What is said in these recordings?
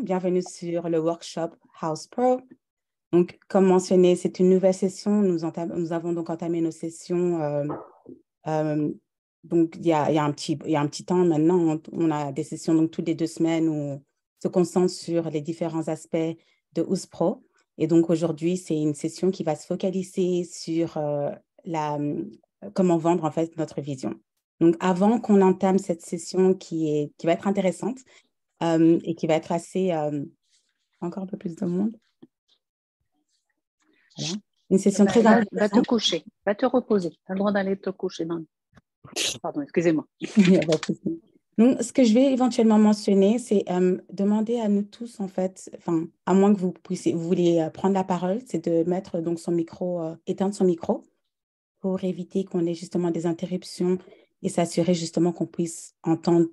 bienvenue sur le workshop House Pro. Donc, comme mentionné, c'est une nouvelle session. Nous avons donc entamé nos sessions. Donc, il y a un petit temps maintenant. On a des sessions donc, toutes les 2 semaines où on se concentre sur les différents aspects de House Pro. Et donc, aujourd'hui, c'est une session qui va se focaliser sur comment vendre en fait notre vision. Donc, avant qu'on entame cette session qui va être intéressante et qui va être assez... encore un peu plus de monde. Voilà. Une session très intéressante. Va te coucher, va te reposer. Tu as le droit d'aller te coucher. Pardon, excusez-moi. Donc, ce que je vais éventuellement mentionner, c'est demander à nous tous, en fait, à moins que vous voulez prendre la parole, c'est de mettre donc son micro, éteindre son micro pour éviter qu'on ait justement des interruptions et s'assurer justement qu'on puisse entendre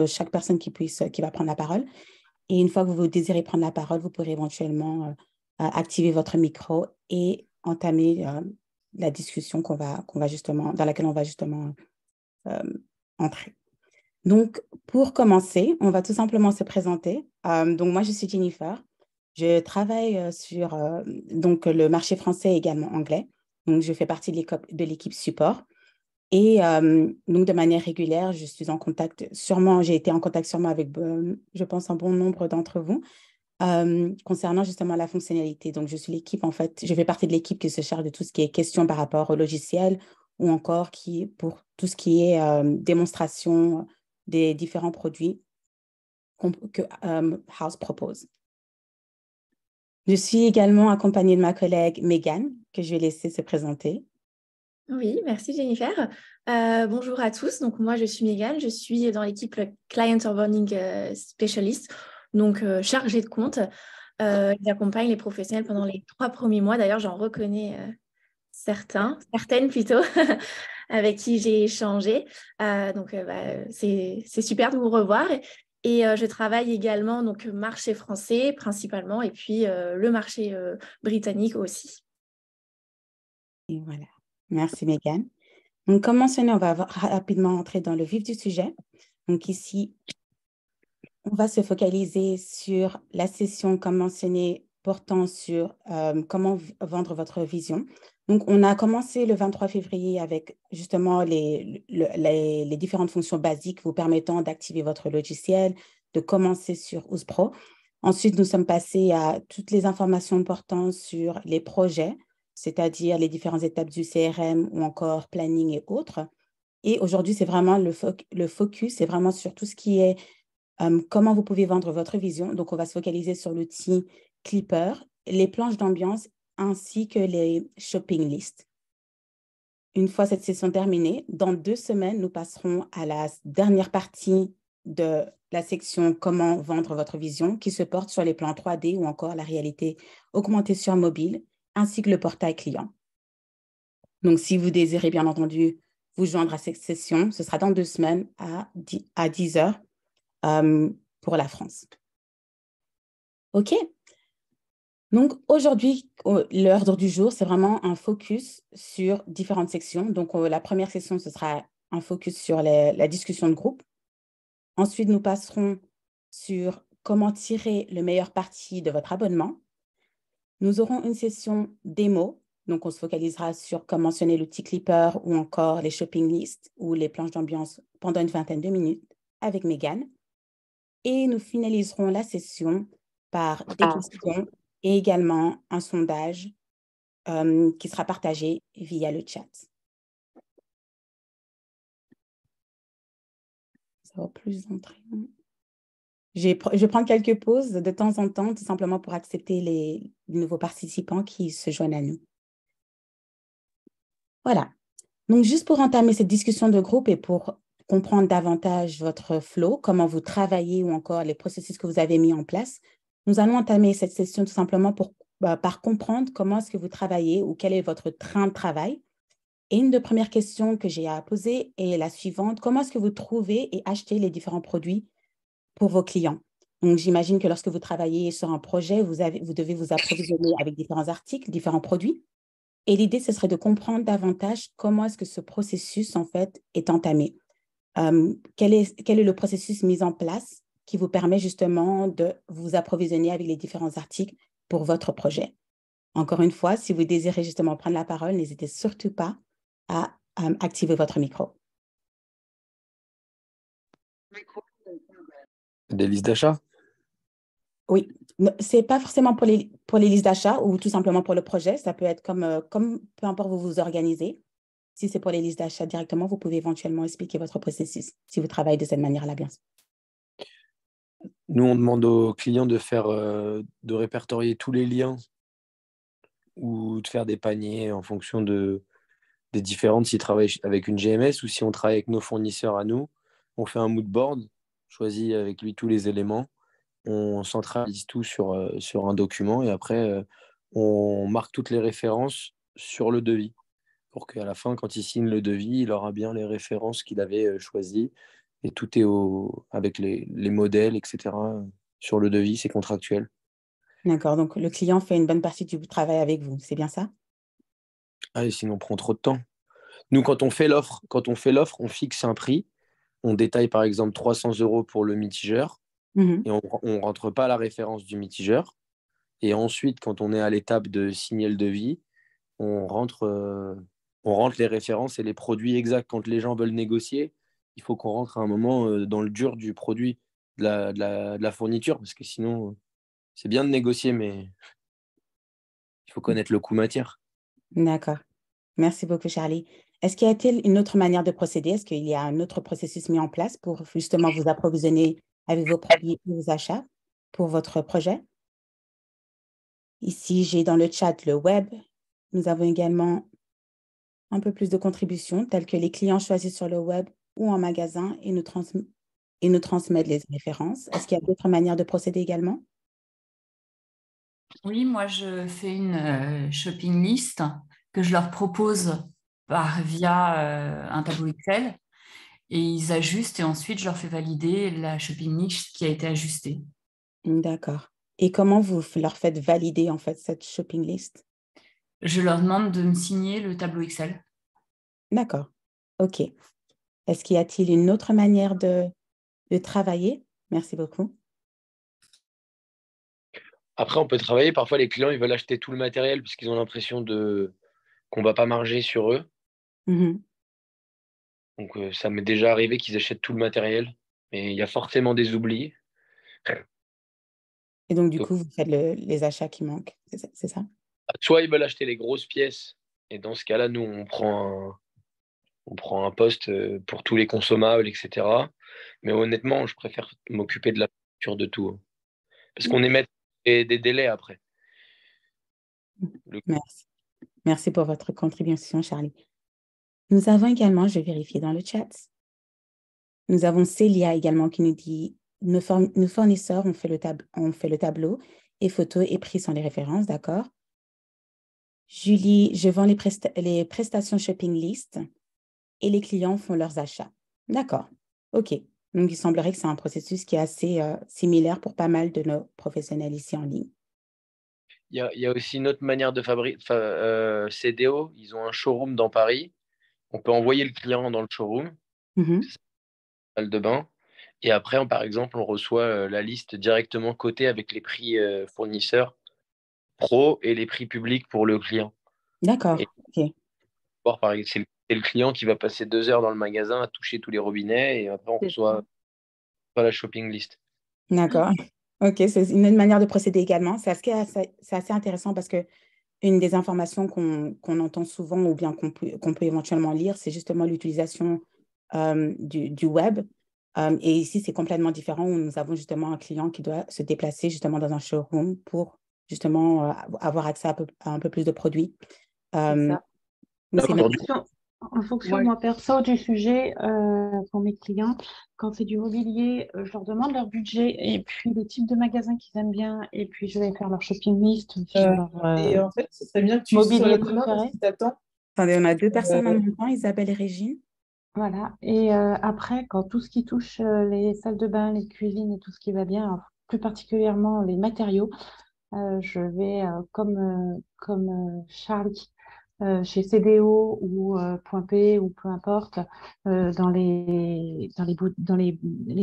chaque personne qui va prendre la parole. Et une fois que vous désirez prendre la parole, vous pourrez éventuellement activer votre micro et entamer la discussion dans laquelle on va justement entrer. Donc, pour commencer, on va tout simplement se présenter. Donc, moi, je suis Jennifer. Je travaille sur donc, le marché français et également anglais. Donc, je fais partie de l'équipe support. Et donc, de manière régulière, j'ai été en contact sûrement avec, je pense, un bon nombre d'entre vous concernant justement la fonctionnalité. Donc, je fais partie de l'équipe qui se charge de tout ce qui est question par rapport au logiciel ou encore pour tout ce qui est démonstration des différents produits que House propose. Je suis également accompagnée de ma collègue Megan, que je vais laisser se présenter. Oui, merci Jennifer. Bonjour à tous. Donc moi, je suis Megan. Je suis dans l'équipe Client Onboarding Specialist, donc chargée de compte. J'accompagne les professionnels pendant les 3 premiers mois. D'ailleurs, j'en reconnais certaines plutôt, avec qui j'ai échangé. C'est super de vous revoir. Et je travaille également donc marché français principalement et puis le marché britannique aussi. Et voilà. Merci, Megan. Donc, comme mentionné, on va rapidement entrer dans le vif du sujet. Donc, ici, on va se focaliser sur la session, comme mentionné, portant sur comment vendre votre vision. Donc, on a commencé le 23 février avec justement les différentes fonctions basiques vous permettant d'activer votre logiciel, de commencer sur House Pro. Ensuite, nous sommes passés à toutes les informations portant sur les projets, c'est-à-dire les différentes étapes du CRM ou encore planning et autres. Et aujourd'hui, c'est vraiment le focus, c'est vraiment sur tout ce qui est comment vous pouvez vendre votre vision. Donc, on va se focaliser sur l'outil Clipper, les planches d'ambiance ainsi que les shopping lists. Une fois cette session terminée, dans 2 semaines, nous passerons à la dernière partie de la section Comment vendre votre vision qui se porte sur les plans 3D ou encore la réalité augmentée sur mobile ainsi que le portail client. Donc, si vous désirez bien entendu vous joindre à cette session, ce sera dans 2 semaines à 10 heures pour la France. OK. Donc, aujourd'hui, l'ordre du jour, c'est vraiment un focus sur différentes sections. Donc, la première session, ce sera un focus sur la discussion de groupe. Ensuite, nous passerons sur comment tirer le meilleur parti de votre abonnement. Nous aurons une session démo. Donc, on se focalisera sur comment mentionner l'outil Clipper ou encore les shopping lists ou les planches d'ambiance pendant une vingtaine de minutes avec Megan. Et nous finaliserons la session par des questions et également un sondage qui sera partagé via le chat. Ça va plus entrer. Je vais prendre quelques pauses de temps en temps, tout simplement pour accepter les nouveaux participants qui se joignent à nous. Voilà. Donc, juste pour entamer cette discussion de groupe et pour comprendre davantage votre flow, comment vous travaillez ou encore les processus que vous avez mis en place, nous allons entamer cette session tout simplement par comprendre comment est-ce que vous travaillez ou quel est votre train de travail. Et une des premières questions que j'ai à poser est la suivante. Comment est-ce que vous trouvez et achetez les différents produits pour vos clients? Donc, j'imagine que lorsque vous travaillez sur un projet, vous devez vous approvisionner avec différents articles, différents produits. Et l'idée, ce serait de comprendre davantage comment est-ce que ce processus, en fait, est entamé. Quel est le processus mis en place qui vous permet justement de vous approvisionner avec les différents articles pour votre projet. Encore une fois, si vous désirez justement prendre la parole, n'hésitez surtout pas à activer votre micro. Des listes d'achat? Oui, ce n'est pas forcément pour les listes d'achat ou tout simplement pour le projet. Ça peut être comme peu importe vous vous organisez. Si c'est pour les listes d'achat directement, vous pouvez éventuellement expliquer votre processus si vous travaillez de cette manière-là, bien sûr. Nous, on demande aux clients de répertorier tous les liens ou de faire des paniers en fonction des différentes, s'ils travaillent avec une GMS ou si on travaille avec nos fournisseurs à nous. On fait un mood board, choisit avec lui tous les éléments, on centralise tout sur un document et après, on marque toutes les références sur le devis pour qu'à la fin, quand il signe le devis, il aura bien les références qu'il avait choisies et tout est avec les modèles, etc. Sur le devis, c'est contractuel. D'accord, donc le client fait une bonne partie du travail avec vous, c'est bien ça? Ah, et sinon, on prend trop de temps. Nous, quand on fait l'offre, on fixe un prix. On détaille par exemple 300 € pour le mitigeur et on ne rentre pas la référence du mitigeur. Et ensuite, quand on est à l'étape de signer le devis, on rentre les références et les produits exacts. Quand les gens veulent négocier, il faut qu'on rentre à un moment dans le dur du produit, de la fourniture, parce que sinon, c'est bien de négocier, mais il faut connaître le coût matière. D'accord. Merci beaucoup, Charlie. Est-ce qu'il y a-t-il une autre manière de procéder? Est-ce qu'il y a un autre processus mis en place pour justement vous approvisionner avec vos produits et vos achats pour votre projet? Ici, j'ai dans le chat le web. Nous avons également un peu plus de contributions, telles que les clients choisissent sur le web ou en magasin et nous transmettent les références. Est-ce qu'il y a d'autres manières de procéder également? Oui, moi, je fais une shopping list que je leur propose via un tableau Excel et ils ajustent et ensuite, je leur fais valider la shopping list qui a été ajustée. D'accord. Et comment vous leur faites valider en fait cette shopping list? Je leur demande de me signer le tableau Excel. D'accord. OK. Est-ce qu'il y a-t-il une autre manière de travailler? Merci beaucoup. Après, on peut travailler. Parfois, les clients, ils veulent acheter tout le matériel parce qu'ils ont l'impression qu'on ne va pas marger sur eux. Donc, ça m'est déjà arrivé qu'ils achètent tout le matériel. Mais il y a forcément des oublis. Et donc, du coup, vous faites les achats qui manquent, c'est ça? Soit ils veulent acheter les grosses pièces. Et dans ce cas-là, nous, on prend un poste pour tous les consommables, etc. Mais honnêtement, je préfère m'occuper de la facture de tout. Parce qu'on émet des délais après. Merci. Merci pour votre contribution, Charlie. Nous avons également, je vais vérifier dans le chat, nous avons Célia également qui nous dit « Nos fournisseurs ont fait le tableau et photos et prix sont les références, d'accord. Julie, je vends les prestations shopping list et les clients font leurs achats. D'accord, OK. Donc, il semblerait que c'est un processus qui est assez similaire pour pas mal de nos professionnels ici en ligne. Il y a aussi une autre manière de fabriquer. CDO, ils ont un showroom dans Paris. On peut envoyer le client dans le showroom, salle de bain. Et après, par exemple, on reçoit la liste directement cotée avec les prix fournisseurs pro et les prix publics pour le client. D'accord, OK. Par exemple, c'est le client qui va passer 2 heures dans le magasin à toucher tous les robinets et après, on reçoit pas la shopping list. D'accord. OK, c'est une autre manière de procéder également. C'est assez intéressant parce que une des informations qu'on entend souvent ou bien qu'on peut éventuellement lire, c'est justement l'utilisation du web. Et ici, c'est complètement différent où nous avons justement un client qui doit se déplacer justement dans un showroom pour justement avoir accès à un peu plus de produits. En fonction, moi, perso, du sujet, pour mes clients, quand c'est du mobilier, je leur demande leur budget et puis le type de magasin qu'ils aiment bien. Et puis, je vais faire leur shopping list sur leur et en fait, ce serait bien que tu mobilier sois là préféré. si t'attends. Attendez, on a deux personnes en même temps, Isabelle et Régine. Voilà. Et après, quand tout ce qui touche les salles de bain, les cuisines et tout ce qui va bien, alors, plus particulièrement les matériaux, je vais, comme Charlie, chez CDO ou Point P ou peu importe, dans les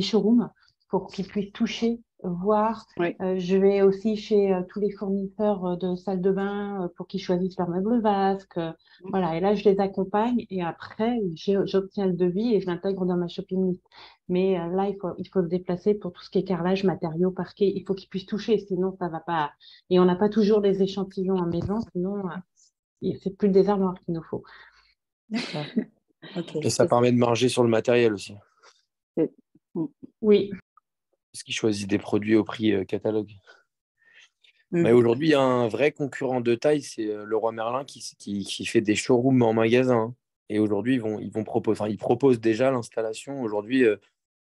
showrooms pour qu'ils puissent toucher, voir. Oui. Je vais aussi chez tous les fournisseurs de salles de bain pour qu'ils choisissent leur meuble vasque. Voilà, et là, je les accompagne et après, j'obtiens le devis et je l'intègre dans ma shopping list. Mais là, il faut se déplacer pour tout ce qui est carrelage, matériaux, parquet. Il faut qu'ils puissent toucher, sinon ça va pas. Et on n'a pas toujours les échantillons en maison, sinon c'est plus des armoires qu'il nous faut. D'accord. Ok. Et ça permet de marger sur le matériel aussi. Oui. Parce qu'ils choisissent des produits au prix catalogue. Mm. Mais aujourd'hui, il y a un vrai concurrent de taille, c'est Leroy Merlin qui fait des showrooms en magasin, hein. Et aujourd'hui, ils proposent, enfin, ils proposent déjà l'installation. Aujourd'hui,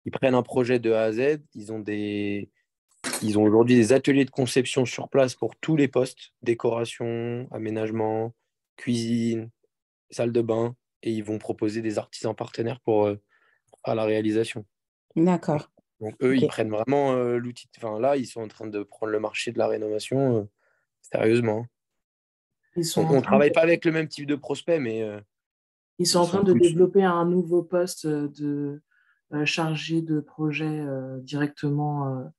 ils prennent un projet de A à Z. Ils ont aujourd'hui des ateliers de conception sur place pour tous les postes, décoration, aménagement, cuisine, salle de bain. Et ils vont proposer des artisans partenaires pour faire la réalisation. D'accord. Donc, eux, Ok. ils prennent vraiment l'outil. Enfin, là, ils sont en train de prendre le marché de la rénovation sérieusement. Ils sont On en ne train travaille de, pas avec le même type de prospect, mais ils sont ils en train sont de plus. développer un nouveau poste de chargé de projet directement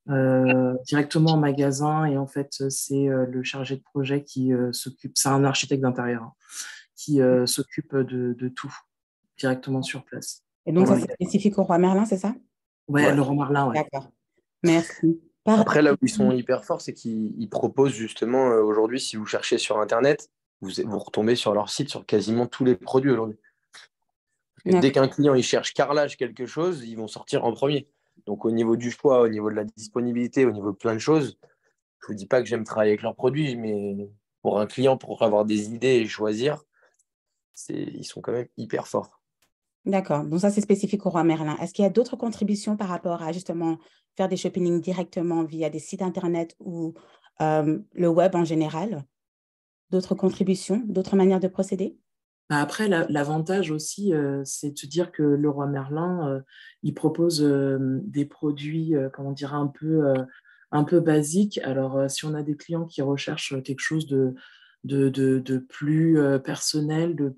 en magasin. Et en fait, c'est le chargé de projet qui s'occupe, c'est un architecte d'intérieur, hein, qui s'occupe de tout directement sur place. Et dans donc, le ça, c'est magasin. spécifique au Roi Merlin, c'est ça? Ouais, Ouais. Laurent Marlin, ouais. D'accord. Merci. Après, là où ils sont hyper forts, c'est qu'ils proposent justement aujourd'hui, si vous cherchez sur Internet, vous retombez sur leur site sur quasiment tous les produits aujourd'hui. Parce que dès qu'un client il cherche carrelage quelque chose, ils vont sortir en premier. Donc au niveau du choix, au niveau de la disponibilité, au niveau de plein de choses, je vous dis pas que j'aime travailler avec leurs produits, mais pour un client, pour avoir des idées et choisir, ils sont quand même hyper forts. D'accord. Donc, ça, c'est spécifique au Roi Merlin. Est-ce qu'il y a d'autres contributions par rapport à justement faire des shopping directement via des sites Internet ou le web en général? D'autres contributions, d'autres manières de procéder? Après, l'avantage aussi, c'est de se dire que Leroy Merlin, il propose des produits, comment dire, un peu basiques. Alors, si on a des clients qui recherchent quelque chose de plus personnel, de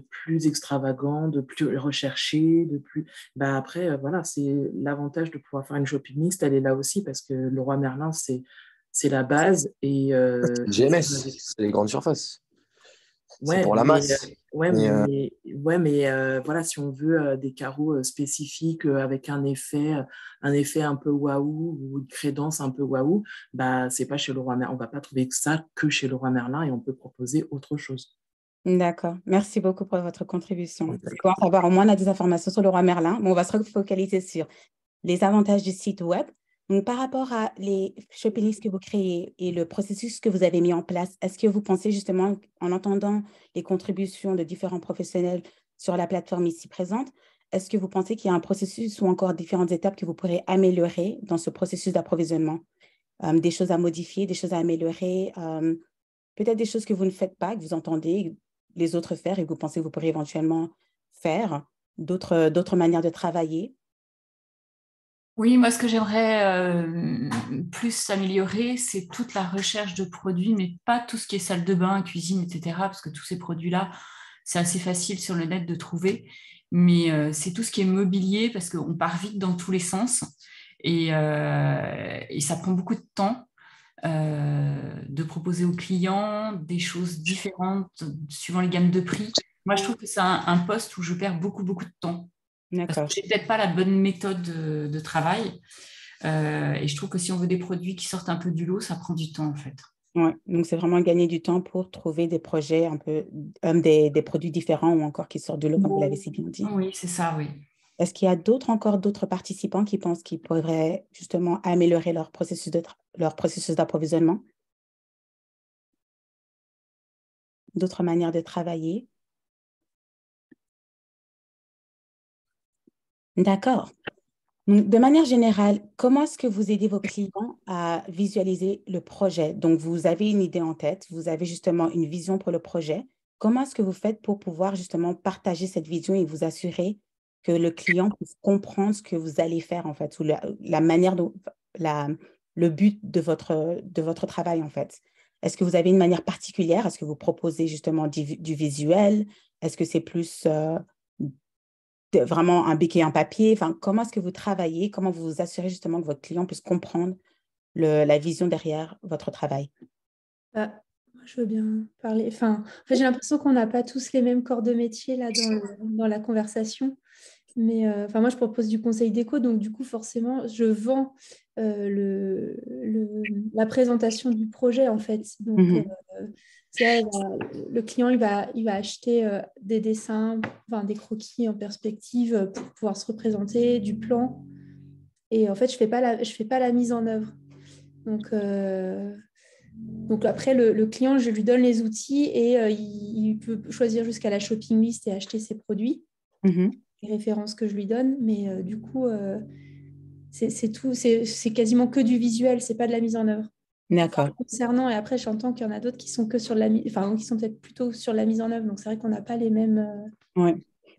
plus extravagant, de plus recherché, Bah après, voilà, c'est l'avantage de pouvoir faire une shopping list, elle est là aussi parce que Leroy Merlin, c'est la base et GMS, c'est les grandes surfaces. C'est ouais, pour la masse. voilà, si on veut des carreaux spécifiques avec un effet un peu waouh ou une crédence un peu waouh, bah c'est pas chez Leroy Merlin. On va pas trouver ça que chez Leroy Merlin et on peut proposer autre chose. D'accord. Merci beaucoup pour votre contribution. C'est bon à savoir, au moins, on a des informations sur le Roi Merlin, mais on va se focaliser sur les avantages du site web. Donc, par rapport à les shopping lists que vous créez et le processus que vous avez mis en place, est-ce que vous pensez justement, en entendant les contributions de différents professionnels sur la plateforme ici présente, est-ce que vous pensez qu'il y a un processus ou encore différentes étapes que vous pourrez améliorer dans ce processus d'approvisionnement? Des choses à modifier, des choses à améliorer, peut-être des choses que vous ne faites pas, que vous entendez les autres faire et que vous pensez que vous pourrez éventuellement faire, d'autres manières de travailler? Oui, moi, ce que j'aimerais plus améliorer, c'est toute la recherche de produits, mais pas tout ce qui est salle de bain, cuisine, etc., parce que tous ces produits-là, c'est assez facile sur le net de trouver. Mais c'est tout ce qui est mobilier, parce qu'on part vite dans tous les sens et ça prend beaucoup de temps de proposer aux clients des choses différentes suivant les gammes de prix. Moi, je trouve que c'est un poste où je perds beaucoup, beaucoup de temps. Parce D'accord. que je n'ai peut-être pas la bonne méthode de travail. Et je trouve que si on veut des produits qui sortent un peu du lot, ça prend du temps en fait. Ouais. Donc, c'est vraiment gagner du temps pour trouver des projets un peu, des produits différents ou encore qui sortent de l'eau, comme vous l'avez si bien dit. Oui, c'est ça, oui. Est-ce qu'il y a encore d'autres participants qui pensent qu'ils pourraient justement améliorer leur processus d'approvisionnement? D'autres manières de travailler? D'accord. Donc, de manière générale, comment est-ce que vous aidez vos clients à visualiser le projet? Donc, vous avez une idée en tête, vous avez justement une vision pour le projet. Comment est-ce que vous faites pour pouvoir justement partager cette vision et vous assurer que le client puisse comprendre ce que vous allez faire en fait, ou la manière dont, le but de votre travail en fait? Est-ce que vous avez une manière particulière? Est-ce que vous proposez justement du visuel? Est-ce que c'est plus vraiment un béquet en papier? Enfin, comment est-ce que vous travaillez? Comment vous vous assurez justement que votre client puisse comprendre la vision derrière votre travail? Bah, moi, je veux bien parler. Enfin, en fait, j'ai l'impression qu'on n'a pas tous les mêmes corps de métier là dans la conversation. Mais enfin, moi, je propose du conseil déco, donc du coup, forcément, je vends la présentation du projet, en fait. Donc, c'est vrai, le client, il va acheter des dessins, enfin, des croquis en perspective pour pouvoir se représenter, du plan. Et en fait, je fais pas la mise en œuvre. Donc après, le client, je lui donne les outils et il peut choisir jusqu'à la shopping list et acheter ses produits, Mhm. les références que je lui donne. Mais du coup, c'est tout, c'est quasiment que du visuel, c'est pas de la mise en œuvre. D'accord. Concernant, et après, j'entends qu'il y en a d'autres qui sont que sur enfin, qui sont peut-être plutôt sur la mise en œuvre. Donc c'est vrai qu'on n'a pas les mêmes. Oui,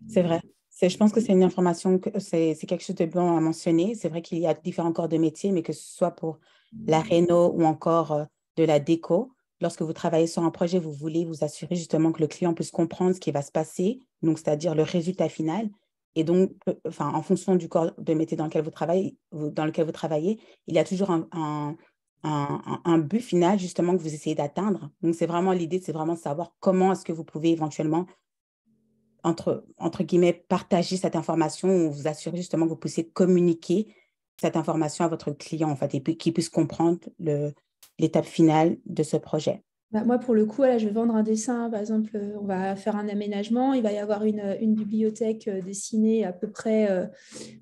c'est vrai. Je pense que c'est une information, c'est quelque chose de bon à mentionner. C'est vrai qu'il y a différents corps de métier, mais que ce soit pour la réno ou encore de la déco, lorsque vous travaillez sur un projet, vous voulez vous assurer justement que le client puisse comprendre ce qui va se passer, donc c'est-à-dire le résultat final. Et donc, enfin, en fonction du corps de métier dans lequel vous travaillez, il y a toujours un but final justement que vous essayez d'atteindre. Donc, c'est vraiment l'idée, c'est vraiment de savoir comment est-ce que vous pouvez éventuellement entre guillemets, partager cette information ou vous assurer justement que vous puissiez communiquer cette information à votre client, en fait, et puis qu'il puisse comprendre l'étape finale de ce projet. Bah, moi, pour le coup, là, je vais vendre un dessin. Par exemple, on va faire un aménagement. Il va y avoir une bibliothèque dessinée à peu près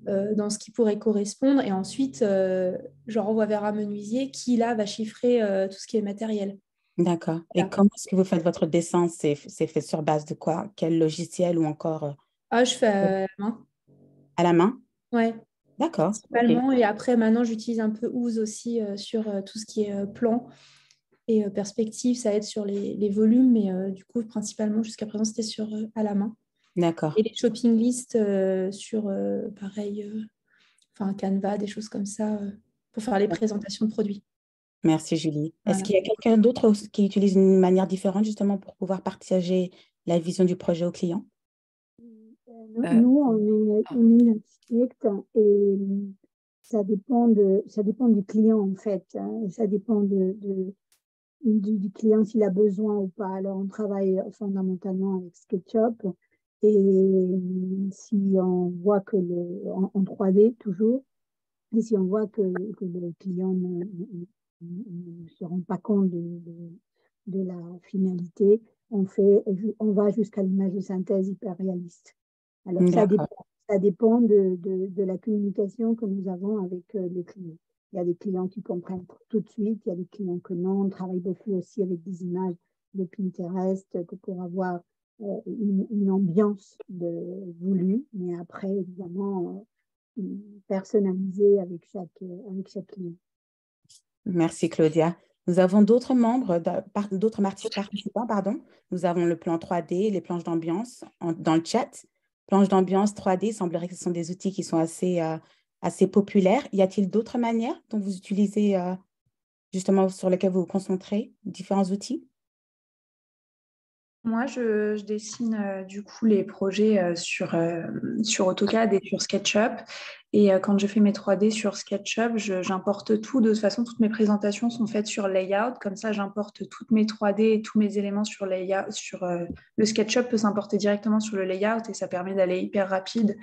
dans ce qui pourrait correspondre. Et ensuite, je renvoie vers un menuisier qui, là, va chiffrer tout ce qui est matériel. D'accord. Et Voilà. comment est-ce que vous faites votre dessin? C'est fait sur base de quoi? Quel logiciel ou encore Ah, je fais à la main. à la main? Ouais, D'accord. Ok. principalement. Et après, maintenant, j'utilise un peu Ooze aussi sur tout ce qui est plan. Et perspective, ça aide sur les volumes, mais du coup, principalement, jusqu'à présent, c'était à la main. D'accord. Et les shopping lists sur, pareil, enfin, Canva, des choses comme ça, pour faire les présentations de produits. Merci, Julie. Est-ce Voilà. qu'il y a quelqu'un d'autre qui utilise une manière différente justement pour pouvoir partager la vision du projet au client? Nous, on est architecte et ça dépend du client en fait. Ça dépend du client s'il a besoin ou pas. Alors, on travaille fondamentalement avec SketchUp et si on voit que en 3D toujours, et si on voit que le client ne se rend pas compte de la finalité, on va jusqu'à l'image de synthèse hyper réaliste. Alors, D'accord. ça dépend de la communication que nous avons avec les clients. Il y a des clients qui comprennent tout de suite, il y a des clients que non. On travaille beaucoup aussi avec des images de Pinterest pour avoir une ambiance voulue, mais après, évidemment, personnalisée avec chaque client. Merci, Claudia. Nous avons d'autres participants, pardon. Nous avons le plan 3D, les planches d'ambiance dans le chat. Planches d'ambiance 3D, il semblerait que ce sont des outils qui sont assez populaires. Y a-t-il d'autres manières dont vous utilisez, justement, sur lesquelles vous vous concentrez, différents outils? Moi, je dessine du coup les projets sur AutoCAD et sur SketchUp. Et quand je fais mes 3D sur SketchUp, j'importe tout. De toute façon, toutes mes présentations sont faites sur Layout. Comme ça, j'importe toutes mes 3D et tous mes éléments sur Layout. Le SketchUp peut s'importer directement sur le Layout et ça permet d'aller hyper rapide.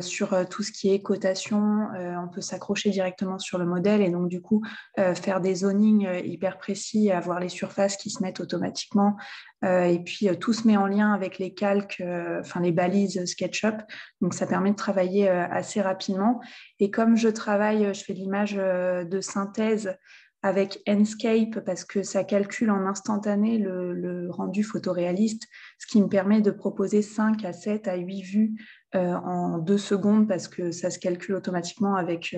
Sur tout ce qui est cotation, on peut s'accrocher directement sur le modèle et donc du coup faire des zonings hyper précis, avoir les surfaces qui se mettent automatiquement et puis tout se met en lien avec les calques, enfin les balises SketchUp, donc ça permet de travailler assez rapidement. Et comme je fais de l'image de synthèse avec Enscape parce que ça calcule en instantané le rendu photoréaliste, ce qui me permet de proposer 5 à 7 à 8 vues en 2 secondes parce que ça se calcule automatiquement avec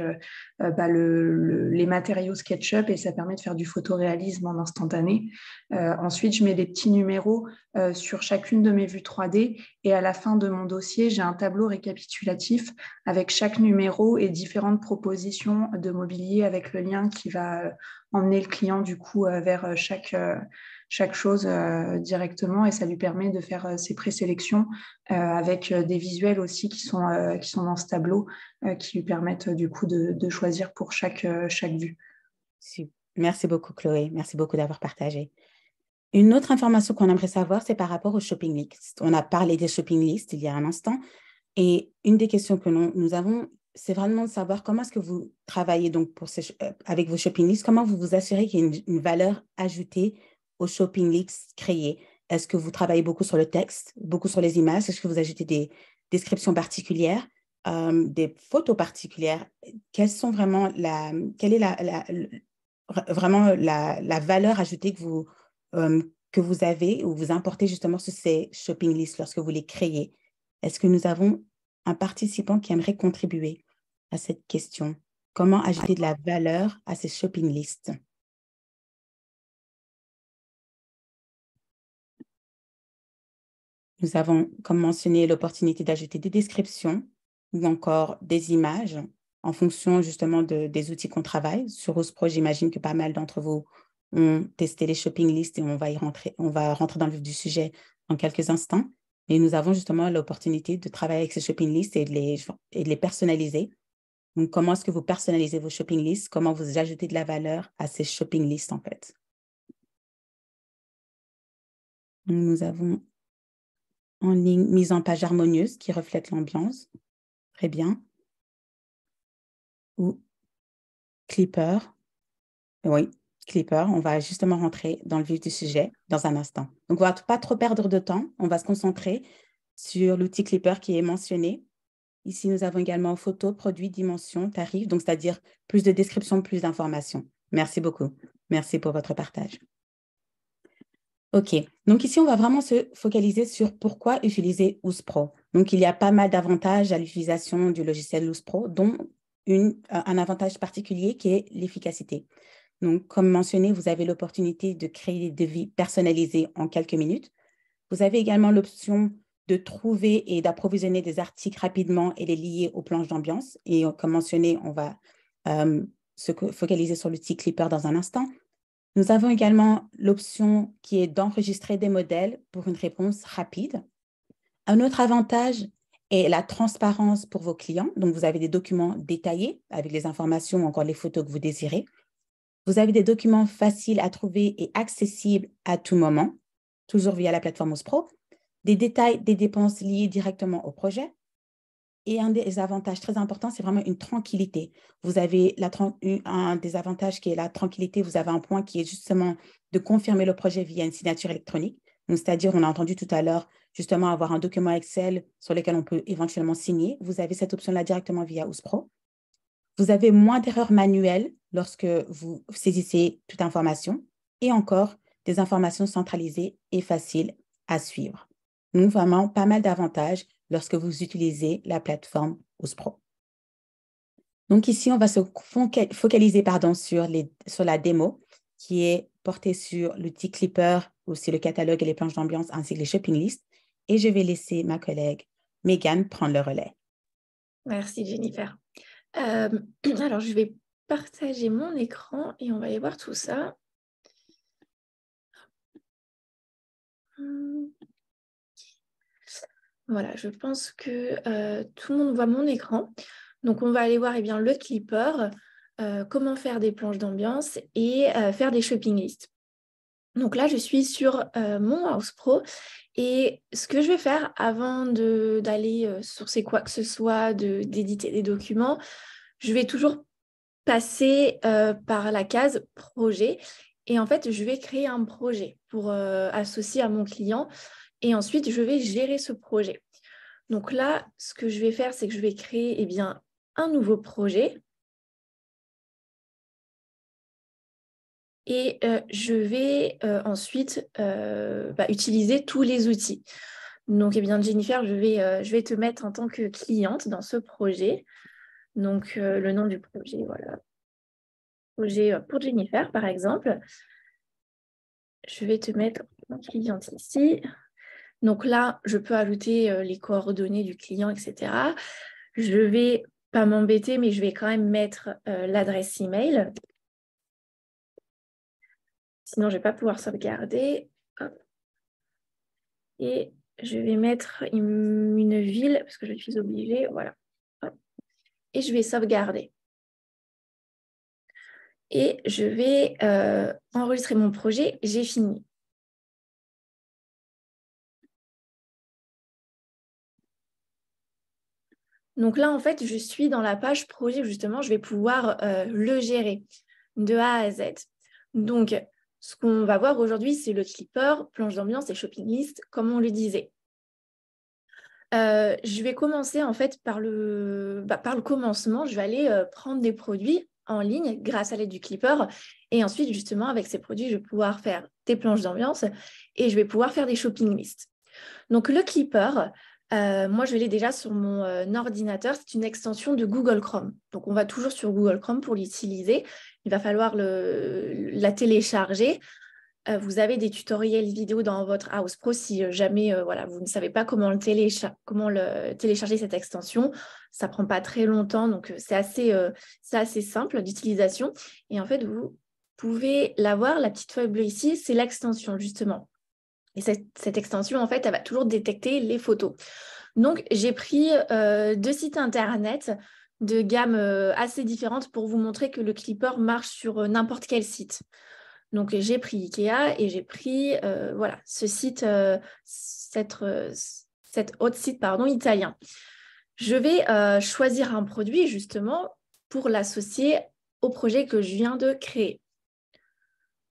les matériaux SketchUp et ça permet de faire du photoréalisme en instantané. Ensuite, je mets des petits numéros sur chacune de mes vues 3D et à la fin de mon dossier, j'ai un tableau récapitulatif avec chaque numéro et différentes propositions de mobilier avec le lien qui va emmener le client du coup vers chaque chaque chose directement et ça lui permet de faire ses présélections avec des visuels aussi qui sont dans ce tableau qui lui permettent du coup de choisir pour chaque vue. Merci beaucoup, Chloé. Merci beaucoup d'avoir partagé. Une autre information qu'on aimerait savoir, c'est par rapport aux shopping lists. On a parlé des shopping lists il y a un instant et une des questions que nous avons, c'est vraiment de savoir comment est-ce que vous travaillez donc avec vos shopping lists, comment vous vous assurez qu'il y a une valeur ajoutée aux shopping lists créés. Est-ce que vous travaillez beaucoup sur le texte, beaucoup sur les images? Est-ce que vous ajoutez des descriptions particulières, des photos particulières? Quelle est vraiment la valeur ajoutée que vous avez ou vous importez justement sur ces shopping lists lorsque vous les créez? Est-ce que nous avons un participant qui aimerait contribuer à cette question? Comment ajouter de la valeur à ces shopping lists? Nous avons, comme mentionné, l'opportunité d'ajouter des descriptions ou encore des images en fonction justement des outils qu'on travaille. Sur OSPRO, j'imagine que pas mal d'entre vous ont testé les shopping lists et on va rentrer dans le vif du sujet en quelques instants. Et nous avons justement l'opportunité de travailler avec ces shopping lists et de les personnaliser. Donc, comment est-ce que vous personnalisez vos shopping lists? Comment vous ajoutez de la valeur à ces shopping lists, en fait? Nous avons en ligne mise en page harmonieuse qui reflète l'ambiance. Très bien. Ou Clipper. Oui, Clipper. On va justement rentrer dans le vif du sujet dans un instant. Donc, on ne va pas trop perdre de temps. On va se concentrer sur l'outil Clipper qui est mentionné. Ici, nous avons également photos, produits, dimensions, tarifs, donc c'est-à-dire plus de descriptions, plus d'informations. Merci beaucoup. Merci pour votre partage. OK. Donc ici, on va vraiment se focaliser sur pourquoi utiliser OSPRO. Donc, il y a pas mal d'avantages à l'utilisation du logiciel OSPRO, dont un avantage particulier qui est l'efficacité. Donc, comme mentionné, vous avez l'opportunité de créer des devis personnalisés en quelques minutes. Vous avez également l'option de trouver et d'approvisionner des articles rapidement et les lier aux planches d'ambiance. Et comme mentionné, on va se focaliser sur l'outil Clipper dans un instant. Nous avons également l'option qui est d'enregistrer des modèles pour une réponse rapide. Un autre avantage est la transparence pour vos clients. Donc, vous avez des documents détaillés avec les informations ou encore les photos que vous désirez. Vous avez des documents faciles à trouver et accessibles à tout moment, toujours via la plateforme OSPRO. Des détails des dépenses liées directement au projet. Et un des avantages très importants, c'est vraiment une tranquillité. Vous avez un des avantages qui est la tranquillité. Vous avez un point qui est justement de confirmer le projet via une signature électronique. C'est-à-dire, on a entendu tout à l'heure, justement, avoir un document Excel sur lequel on peut éventuellement signer. Vous avez cette option-là directement via OSPRO. Vous avez moins d'erreurs manuelles lorsque vous saisissez toute information et encore des informations centralisées et faciles à suivre. Donc, vraiment, pas mal d'avantages lorsque vous utilisez la plateforme OSPRO. Donc, ici, on va se focaliser sur la démo qui est portée sur l'outil Clipper, aussi le catalogue et les planches d'ambiance, ainsi que les shopping lists. Et je vais laisser ma collègue Megan prendre le relais. Merci, Jennifer. Alors, je vais partager mon écran et on va aller voir tout ça. Voilà, je pense que tout le monde voit mon écran. Donc, on va aller voir le Clipper, comment faire des planches d'ambiance et faire des shopping lists. Donc là, je suis sur mon OSPRO et ce que je vais faire avant d'aller sourcer quoi que ce soit, d'éditer des documents, je vais toujours passer par la case projet et en fait, je vais créer un projet pour associer à mon client et ensuite, je vais gérer ce projet. Donc là, ce que je vais faire, c'est que je vais créer un nouveau projet et je vais ensuite utiliser tous les outils. Donc, Jennifer, je vais te mettre en tant que cliente dans ce projet. Donc, le nom du projet, voilà. Projet pour Jennifer, par exemple. Je vais te mettre en cliente ici. Donc là, je peux ajouter les coordonnées du client, etc. Je ne vais pas m'embêter, mais je vais quand même mettre l'adresse email. sinon je ne vais pas pouvoir sauvegarder. Hop. Et je vais mettre une ville, parce que je suis obligée, voilà. Hop. Et je vais sauvegarder. Et je vais enregistrer mon projet. J'ai fini. Donc là, en fait, je suis dans la page projet, justement, je vais pouvoir le gérer de A à Z. Donc, ce qu'on va voir aujourd'hui, c'est le clipper, planche d'ambiance et shopping list, comme on le disait. Je vais commencer, en fait, par le commencement. Je vais aller prendre des produits en ligne grâce à l'aide du clipper. Et ensuite, justement, avec ces produits, je vais pouvoir faire des planches d'ambiance et je vais pouvoir faire des shopping lists. Donc, le clipper, moi, je l'ai déjà sur mon ordinateur. C'est une extension de Google Chrome. Donc, on va toujours sur Google Chrome pour l'utiliser. Il va falloir la télécharger. Vous avez des tutoriels vidéo dans votre House Pro si jamais vous ne savez pas comment télécharger cette extension. Ça ne prend pas très longtemps, donc c'est assez simple d'utilisation. Et en fait, vous pouvez la voir, la petite feuille bleue ici, c'est l'extension justement. Et cette extension, en fait, elle va toujours détecter les photos. Donc, j'ai pris 2 sites internet de gamme assez différentes pour vous montrer que le clipper marche sur n'importe quel site. Donc, j'ai pris Ikea et j'ai pris ce site, cet autre site italien. Je vais choisir un produit justement pour l'associer au projet que je viens de créer.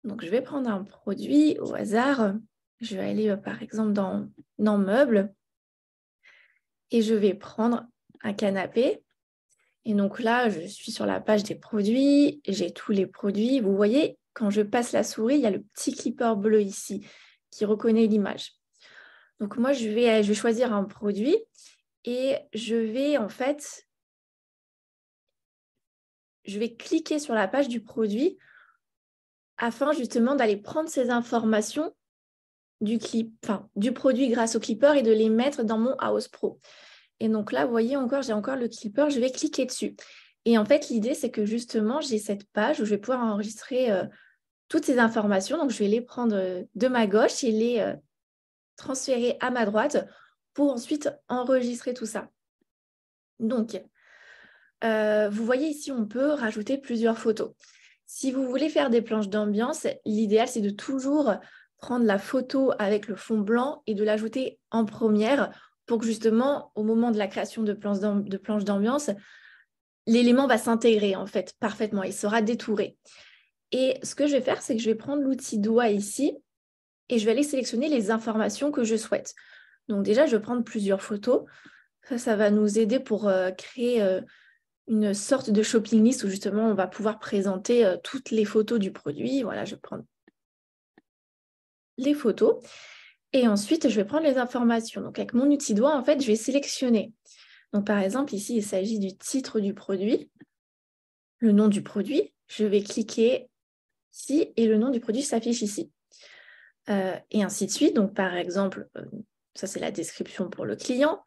Donc, je vais prendre un produit au hasard. Je vais aller par exemple dans Meubles et je vais prendre un canapé. Et donc là, je suis sur la page des produits. J'ai tous les produits. Vous voyez, quand je passe la souris, il y a le petit clipper bleu ici qui reconnaît l'image. Donc moi, je vais choisir un produit et je vais cliquer sur la page du produit afin justement d'aller prendre ces informations du produit grâce au clipper et de les mettre dans mon House Pro. Et donc là, vous voyez j'ai encore le clipper, je vais cliquer dessus. Et en fait, l'idée, c'est que justement, j'ai cette page où je vais pouvoir enregistrer toutes ces informations. Donc, je vais les prendre de ma gauche et les transférer à ma droite pour ensuite enregistrer tout ça. Donc, vous voyez ici, on peut rajouter plusieurs photos. Si vous voulez faire des planches d'ambiance, l'idéal, c'est de toujours prendre la photo avec le fond blanc et de l'ajouter en première pour que justement, au moment de la création de planches d'ambiance, l'élément va s'intégrer en fait parfaitement, il sera détouré. Et ce que je vais faire, c'est que je vais prendre l'outil doigt ici et je vais aller sélectionner les informations que je souhaite. Donc déjà, je vais prendre plusieurs photos. Ça va nous aider pour créer une sorte de shopping list où justement, on va pouvoir présenter toutes les photos du produit. Voilà, je vais prendre les photos. Et ensuite, je vais prendre les informations. Donc, avec mon outil doigt, en fait, je vais sélectionner. Donc, par exemple, ici, il s'agit du titre du produit, le nom du produit. Je vais cliquer ici et le nom du produit s'affiche ici. Et ainsi de suite. Donc, par exemple, ça, c'est la description pour le client.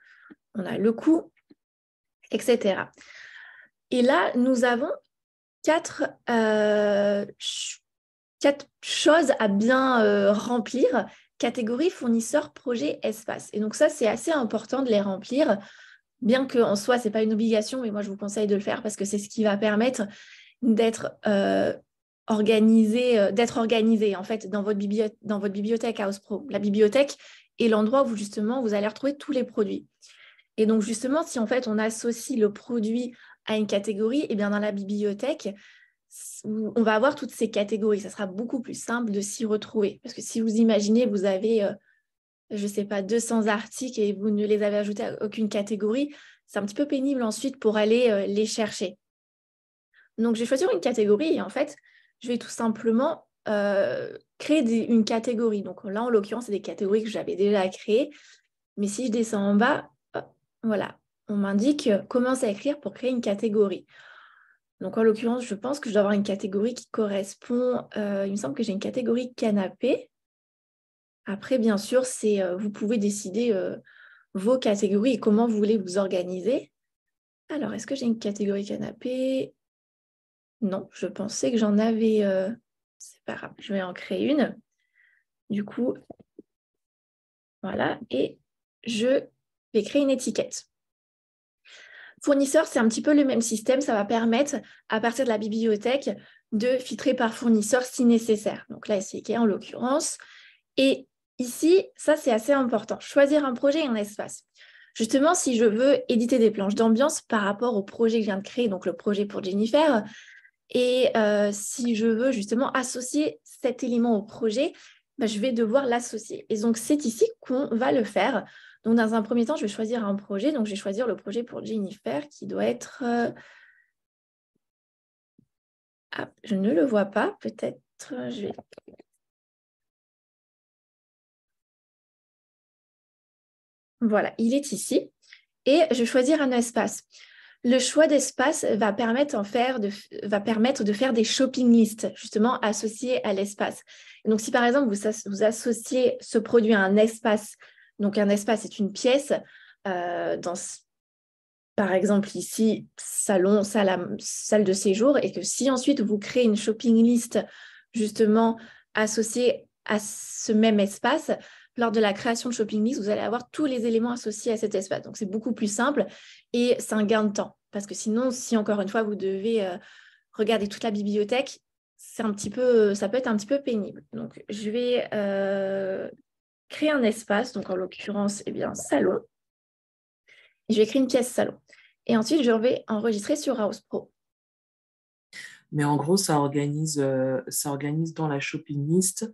On a le coût, etc. Et là, nous avons 4 choses à bien remplir. Catégorie, fournisseur, projet, espace. Et donc ça, c'est assez important de les remplir, bien qu'en soi, ce n'est pas une obligation, mais moi, je vous conseille de le faire parce que c'est ce qui va permettre d'être organisé en fait dans votre bibliothèque House Pro. La bibliothèque est l'endroit où justement, vous allez retrouver tous les produits. Et donc justement, si en fait, on associe le produit à une catégorie, et bien dans la bibliothèque, on va avoir toutes ces catégories. Ça sera beaucoup plus simple de s'y retrouver. Parce que si vous imaginez, vous avez, je ne sais pas, 200 articles et vous ne les avez ajoutés à aucune catégorie, c'est un petit peu pénible ensuite pour aller les chercher. Donc, je vais choisir une catégorie et en fait, je vais tout simplement créer une catégorie. Donc là, en l'occurrence, c'est des catégories que j'avais déjà créées. Mais si je descends en bas, voilà, on m'indique commence à écrire pour créer une catégorie. Donc, en l'occurrence, je pense que je dois avoir une catégorie qui correspond... il me semble que j'ai une catégorie canapé. Après, bien sûr, vous pouvez décider vos catégories et comment vous voulez vous organiser. Alors, est-ce que j'ai une catégorie canapé? Non, je pensais que j'en avais c'est pas grave, je vais en créer une. Du coup, voilà, et je vais créer une étiquette. Fournisseur, c'est un petit peu le même système. Ça va permettre, à partir de la bibliothèque, de filtrer par fournisseur si nécessaire. Donc là, c'est IKEA en l'occurrence. Et ici, ça, c'est assez important. Choisir un projet et un espace. Justement, si je veux éditer des planches d'ambiance par rapport au projet que je viens de créer, donc le projet pour Jennifer, et si je veux justement associer cet élément au projet, ben, je vais devoir l'associer. Et donc, c'est ici qu'on va le faire. Donc, dans un premier temps, je vais choisir un projet. Donc, je vais choisir le projet pour Jennifer qui doit être... Ah, je ne le vois pas. Peut-être, je vais... Voilà, il est ici. Et je vais choisir un espace. Le choix d'espace va permettre de faire des shopping lists, justement associées à l'espace. Donc, si par exemple, vous associez ce produit à un espace, donc un espace est une pièce, par exemple ici, salon, salle de séjour, et que si ensuite vous créez une shopping list, justement associée à ce même espace, lors de la création de shopping list, vous allez avoir tous les éléments associés à cet espace. Donc, c'est beaucoup plus simple et c'est un gain de temps. Parce que sinon, si encore une fois, vous devez regarder toute la bibliothèque, ça peut être un petit peu pénible. Donc, je vais créer un espace, donc en l'occurrence, salon. Et je vais créer une pièce salon. Et ensuite, je vais enregistrer sur House Pro. Mais en gros, ça organise dans la shopping list.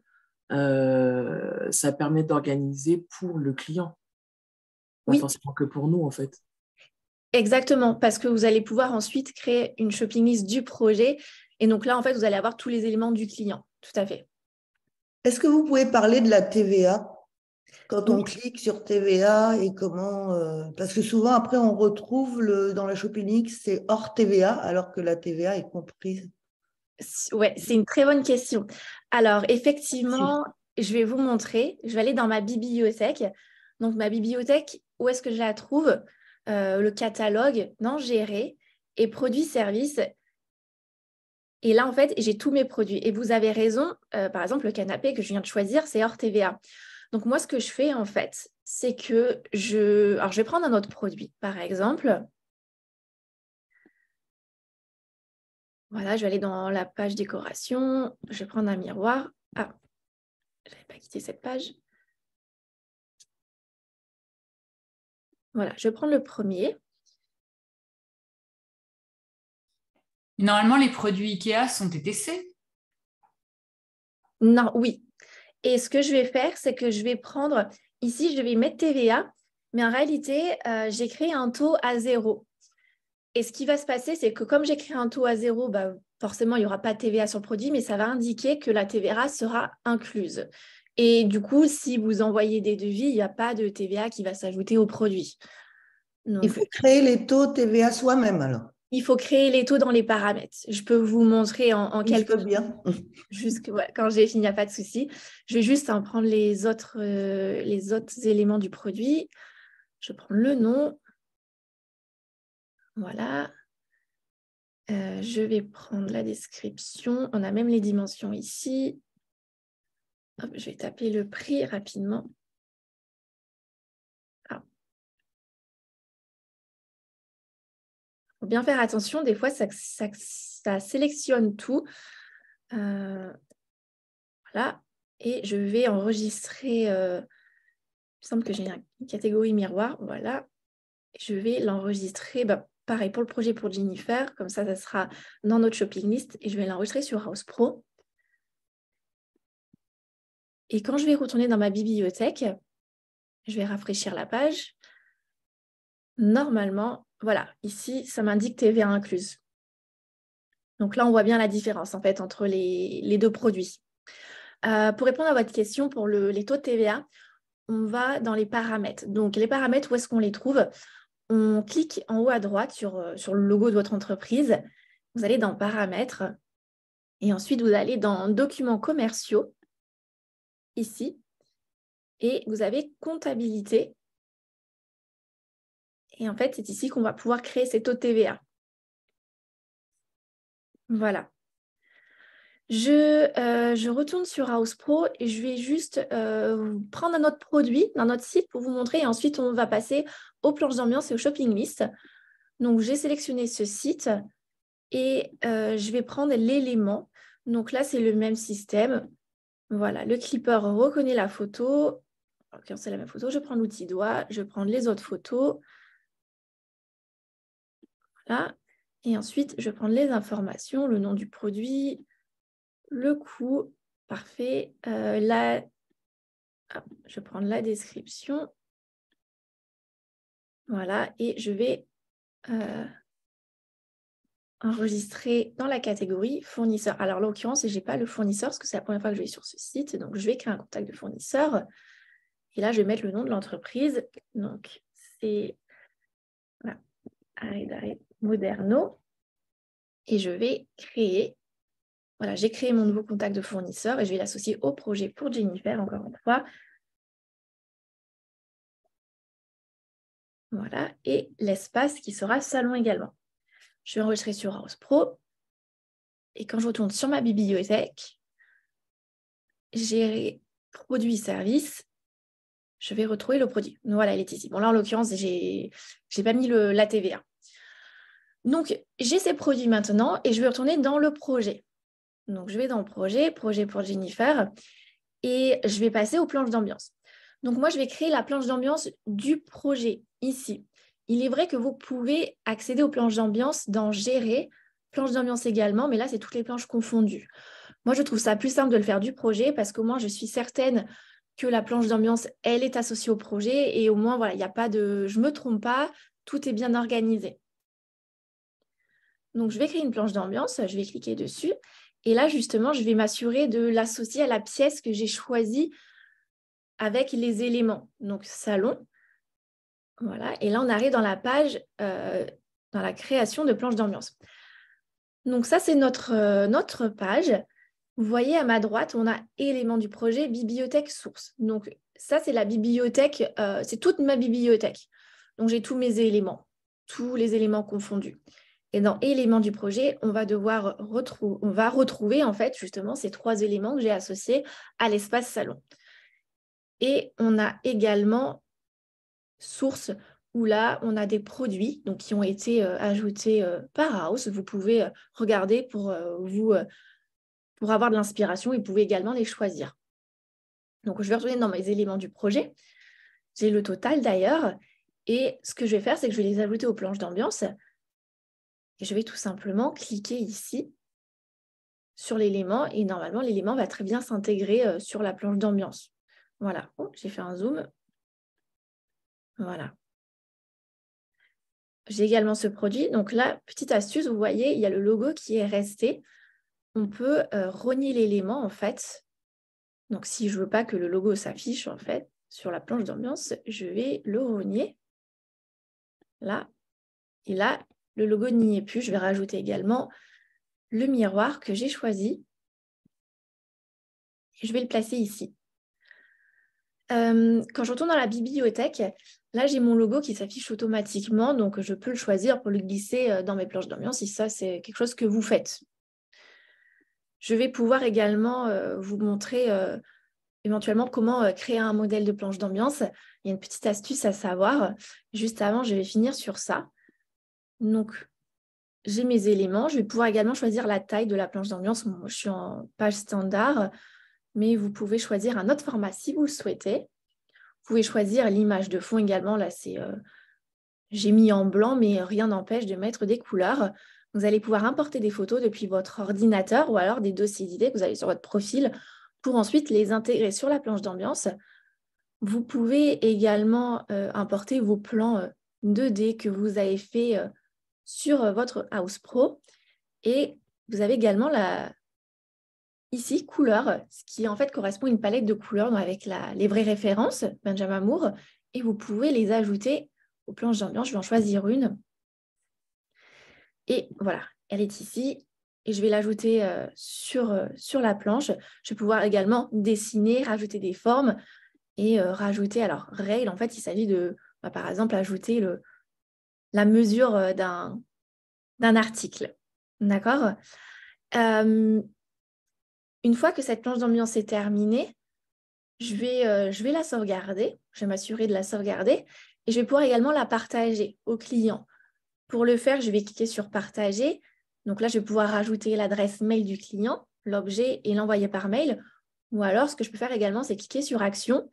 Ça permet d'organiser pour le client. Pas forcément que pour nous, en fait. Exactement, parce que vous allez pouvoir ensuite créer une shopping list du projet. Et donc là, en fait, vous allez avoir tous les éléments du client. Tout à fait. Est-ce que vous pouvez parler de la TVA? Quand on clique sur TVA et comment... parce que souvent, après, on retrouve dans la shopping list, c'est hors TVA, alors que la TVA est comprise. Ouais, c'est une très bonne question. Alors, effectivement, je vais vous montrer. Je vais aller dans ma bibliothèque. Donc, ma bibliothèque, où est-ce que je la trouve? Le catalogue, dans Gérer et produits-services. Et là, en fait, j'ai tous mes produits. Et vous avez raison, par exemple, le canapé que je viens de choisir, c'est hors TVA. Donc, moi, ce que je fais, en fait, c'est que Alors, je vais prendre un autre produit, par exemple. Voilà, je vais aller dans la page décoration. Je vais prendre un miroir. Ah, je n'avais pas quitté cette page. Voilà, je vais prendre le premier. Normalement, les produits IKEA sont TTC. Non, oui. Et ce que je vais faire, c'est que je vais prendre... Ici, je vais mettre TVA, mais en réalité, j'ai créé un taux à 0. Et ce qui va se passer, c'est que comme j'ai créé un taux à 0, bah, forcément, il n'y aura pas de TVA sur le produit, mais ça va indiquer que la TVA sera incluse. Et du coup, si vous envoyez des devis, il n'y a pas de TVA qui va s'ajouter au produit. Donc, il faut créer les taux TVA soi-même, alors. Il faut créer les taux dans les paramètres. Je peux vous montrer en quelques... Je peux bien. Quand j'ai fini, il n'y a pas de souci. Je vais juste en prendre les autres éléments du produit. Je prends le nom. Voilà. Je vais prendre la description. On a même les dimensions ici. Hop, je vais taper le prix rapidement. Ah. Il faut bien faire attention. Des fois, ça sélectionne tout. Voilà. Et je vais enregistrer... il me semble que j'ai une catégorie miroir. Voilà. Je vais l'enregistrer... pareil pour le projet pour Jennifer, comme ça sera dans notre shopping list et je vais l'enregistrer sur House Pro. Et quand je vais retourner dans ma bibliothèque, je vais rafraîchir la page. Normalement, voilà, ici, ça m'indique TVA incluse. Donc là, on voit bien la différence en fait entre les deux produits. Pour répondre à votre question pour les taux de TVA, on va dans les paramètres. Donc les paramètres, où est-ce qu'on les trouve? On clique en haut à droite sur le logo de votre entreprise. Vous allez dans Paramètres et ensuite vous allez dans Documents commerciaux, ici, et vous avez Comptabilité. Et en fait, c'est ici qu'on va pouvoir créer ces taux de TVA. Voilà. Je retourne sur House Pro et je vais juste prendre un autre produit d'un autre site pour vous montrer. Et ensuite, on va passer aux planches d'ambiance et aux shopping list. Donc, j'ai sélectionné ce site et je vais prendre l'élément. Donc là, c'est le même système. Voilà, le clipper reconnaît la photo. Ok, c'est la même photo. Je prends l'outil doigt, je prends les autres photos. Voilà. Et ensuite, je prends les informations, le nom du produit, le coût. Parfait. Là, je vais prendre la description. Voilà. Et je vais enregistrer dans la catégorie fournisseur. Alors, en l'occurrence, je n'ai pas le fournisseur parce que c'est la première fois que je vais sur ce site. Donc, je vais créer un contact de fournisseur. Et là, je vais mettre le nom de l'entreprise. Donc, c'est voilà, Moderno. Et je vais créer. Voilà, j'ai créé mon nouveau contact de fournisseur et je vais l'associer au projet pour Jennifer, encore une fois. Voilà, et l'espace qui sera salon également. Je vais enregistrer sur House Pro. Et quand je retourne sur ma bibliothèque, gérer produit service, je vais retrouver le produit. Voilà, il est ici. Bon, là, en l'occurrence, je n'ai pas mis la TVA. Donc, j'ai ces produits maintenant et je vais retourner dans le projet. Donc, je vais dans le projet pour Jennifer et je vais passer aux planches d'ambiance. Donc, moi, je vais créer la planche d'ambiance du projet ici. Il est vrai que vous pouvez accéder aux planches d'ambiance dans Gérer, planches d'ambiance également, mais là, c'est toutes les planches confondues. Moi, je trouve ça plus simple de le faire du projet parce qu'au moins, je suis certaine que la planche d'ambiance, elle est associée au projet et au moins, voilà, il n'y a pas de... Je ne me trompe pas, tout est bien organisé. Donc, je vais créer une planche d'ambiance, je vais cliquer dessus. Et là, justement, je vais m'assurer de l'associer à la pièce que j'ai choisie avec les éléments. Donc, salon. Voilà. Et là, on arrive dans la page, dans la création de planche d'ambiance. Donc, ça, c'est notre page. Vous voyez, à ma droite, on a éléments du projet, bibliothèque source. Donc, ça, c'est la bibliothèque, c'est toute ma bibliothèque. Donc, j'ai tous mes éléments, tous les éléments confondus. Et dans éléments du projet, on va retrouver en fait justement ces 3 éléments que j'ai associés à l'espace salon. Et on a également source où là, on a des produits donc, qui ont été ajoutés par House. Vous pouvez regarder pour avoir de l'inspiration et vous pouvez également les choisir. Donc, je vais retourner dans mes éléments du projet. J'ai le total d'ailleurs. Et ce que je vais faire, c'est que je vais les ajouter aux planches d'ambiance. Et je vais tout simplement cliquer ici sur l'élément et normalement, l'élément va très bien s'intégrer sur la planche d'ambiance. Voilà, oh, j'ai fait un zoom. Voilà. J'ai également ce produit. Donc là, petite astuce, vous voyez, il y a le logo qui est resté. On peut rogner l'élément en fait. Donc si je ne veux pas que le logo s'affiche en fait sur la planche d'ambiance, je vais le rogner. Là. Et là, le logo n'y est plus. Je vais rajouter également le miroir que j'ai choisi. Et je vais le placer ici. Quand je retourne dans la bibliothèque, là, j'ai mon logo qui s'affiche automatiquement. Donc, je peux le choisir pour le glisser dans mes planches d'ambiance si ça, c'est quelque chose que vous faites. Je vais pouvoir également vous montrer éventuellement comment créer un modèle de planche d'ambiance. Il y a une petite astuce à savoir. Juste avant, je vais finir sur ça. Donc, j'ai mes éléments. Je vais pouvoir également choisir la taille de la planche d'ambiance. Moi, je suis en page standard, mais vous pouvez choisir un autre format si vous le souhaitez. Vous pouvez choisir l'image de fond également. Là, c'est j'ai mis en blanc, mais rien n'empêche de mettre des couleurs. Vous allez pouvoir importer des photos depuis votre ordinateur ou alors des dossiers d'idées que vous avez sur votre profil pour ensuite les intégrer sur la planche d'ambiance. Vous pouvez également importer vos plans 2D que vous avez fait sur votre House Pro. Et vous avez également ici, couleurs, ce qui en fait correspond à une palette de couleurs avec les vraies références, Benjamin Moore, et vous pouvez les ajouter aux planches d'ambiance. Je vais en choisir une. Et voilà, elle est ici. Et je vais l'ajouter sur la planche. Je vais pouvoir également dessiner, rajouter des formes et rajouter, alors, règle, en fait, il s'agit de, par exemple, ajouter la mesure d'un article. D'accord ? une fois que cette planche d'ambiance est terminée, je vais la sauvegarder, je vais m'assurer de la sauvegarder et je vais pouvoir également la partager au client. Pour le faire, je vais cliquer sur partager. Donc là, je vais pouvoir rajouter l'adresse mail du client, l'objet et l'envoyer par mail. Ou alors, ce que je peux faire également, c'est cliquer sur action,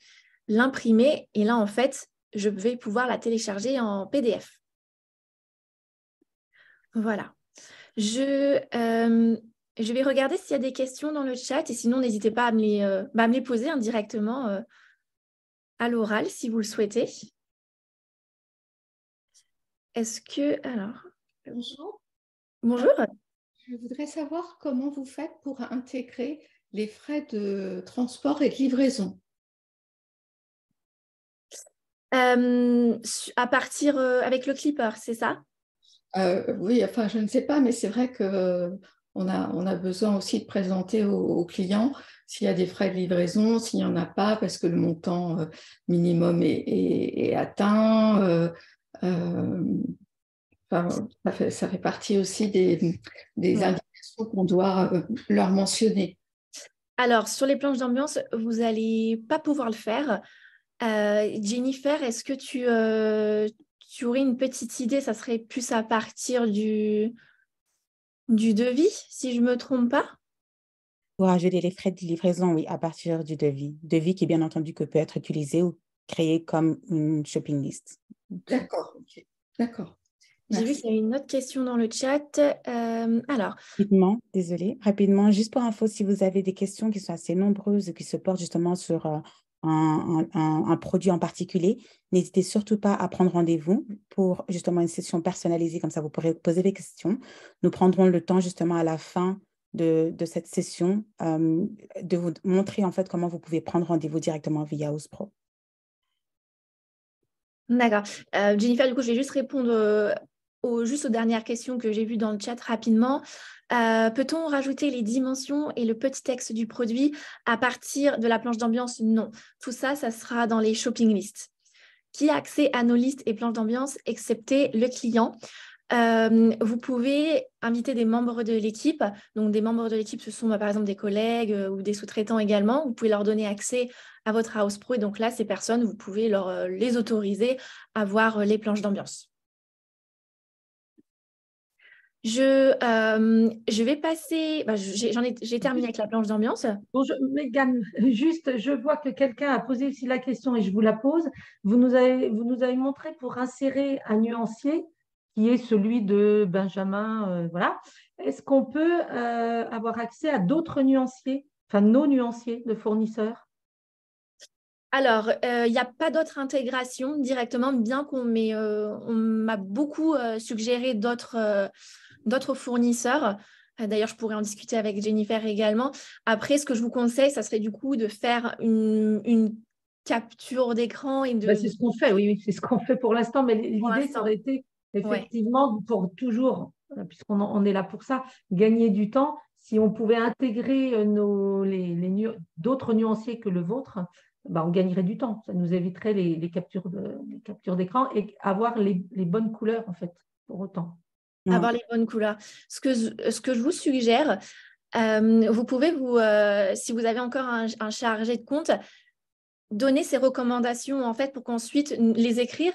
l'imprimer et là, en fait, je vais pouvoir la télécharger en PDF. Voilà. Je vais regarder s'il y a des questions dans le chat et sinon, n'hésitez pas à me les poser indirectement à l'oral si vous le souhaitez. Est-ce que... Alors... Bonjour. Bonjour. Je voudrais savoir comment vous faites pour intégrer les frais de transport et de livraison. À partir avec le Clipper, c'est ça? Oui, enfin, je ne sais pas, mais c'est vrai qu'on a besoin aussi de présenter aux clients s'il y a des frais de livraison, s'il n'y en a pas, parce que le montant minimum est atteint. Enfin, ça fait partie aussi des indications qu'on doit leur mentionner. Alors, sur les planches d'ambiance, vous n'allez pas pouvoir le faire. Jennifer, est-ce que tu aurais une petite idée? Ça serait plus à partir du devis, si je ne me trompe pas? Pour rajouter les frais de livraison, oui, à partir du devis. Devis qui, bien entendu, que peut être utilisé ou créé comme une shopping list. D'accord, ok. D'accord. J'ai vu qu'il y a une autre question dans le chat. Alors. Rapidement, désolée, rapidement, juste pour info, si vous avez des questions qui sont assez nombreuses et qui se portent justement sur un produit en particulier, n'hésitez surtout pas à prendre rendez-vous pour justement une session personnalisée, comme ça vous pourrez poser des questions. Nous prendrons le temps justement à la fin de cette session de vous montrer en fait comment vous pouvez prendre rendez-vous directement via OSPRO. D'accord. Jennifer, du coup, je vais juste répondre juste aux dernières questions que j'ai vues dans le chat rapidement. Peut-on rajouter les dimensions et le petit texte du produit à partir de la planche d'ambiance? Non. Tout ça, ça sera dans les shopping lists. Qui a accès à nos listes et planches d'ambiance, excepté le client? Vous pouvez inviter des membres de l'équipe. Donc, des membres de l'équipe, ce sont par exemple des collègues ou des sous-traitants également. Vous pouvez leur donner accès à votre House Pro. Et donc là, ces personnes, vous pouvez les autoriser à voir les planches d'ambiance. Je vais passer... j'ai terminé avec la planche d'ambiance. Bonjour, Mégane, juste, je vois que quelqu'un a posé aussi la question et je vous la pose. Vous nous avez montré pour insérer un nuancier qui est celui de Benjamin, voilà. Est-ce qu'on peut avoir accès à d'autres nuanciers, enfin nos nuanciers de fournisseurs? Alors, il n'y a pas d'autre intégration directement, bien qu'on m'a beaucoup suggéré d'autres fournisseurs. D'ailleurs, je pourrais en discuter avec Jennifer également. Après, ce que je vous conseille, ça serait du coup de faire une capture d'écran et de... C'est ce qu'on fait, oui, c'est ce qu'on fait pour l'instant, mais l'idée, ça aurait été effectivement pour toujours, puisqu'on est là pour ça, gagner du temps. Si on pouvait intégrer d'autres nuanciers que le vôtre, on gagnerait du temps. Ça nous éviterait les captures d'écran et avoir les bonnes couleurs, en fait, pour autant. Avoir les bonnes couleurs. Ce que je vous suggère, vous pouvez, si vous avez encore un chargé de compte, donner ces recommandations, en fait, pour qu'ensuite les écrire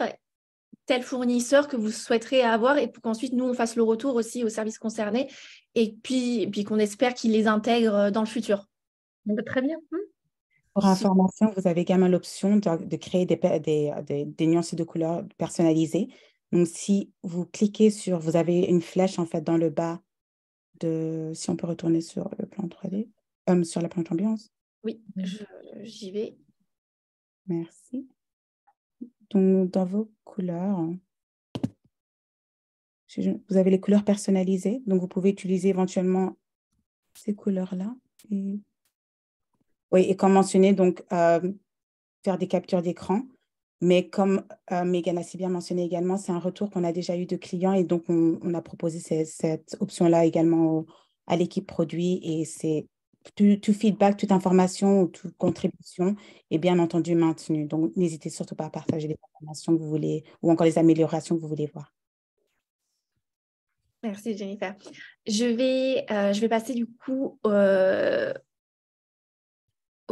tel fournisseur que vous souhaiterez avoir et pour qu'ensuite nous on fasse le retour aussi aux services concernés et puis qu'on espère qu'ils les intègrent dans le futur. Très bien. Pour information, vous avez également l'option de créer des nuances de couleurs personnalisées. Donc, si vous cliquez vous avez une flèche en fait dans le bas si on peut retourner sur le plan 3D, sur la planche ambiance. Oui, j'y vais. Merci. Donc, dans vos couleurs, vous avez les couleurs personnalisées. Donc, vous pouvez utiliser éventuellement ces couleurs-là. Oui, et comme mentionné, donc, faire des captures d'écran. Mais comme Mégane a si bien mentionné également, c'est un retour qu'on a déjà eu de clients et donc on a proposé cette option-là également à l'équipe produit et c'est tout feedback, toute information ou toute contribution est bien entendu maintenue. Donc, n'hésitez surtout pas à partager les informations que vous voulez ou encore les améliorations que vous voulez voir. Merci Jennifer. Je vais passer du coup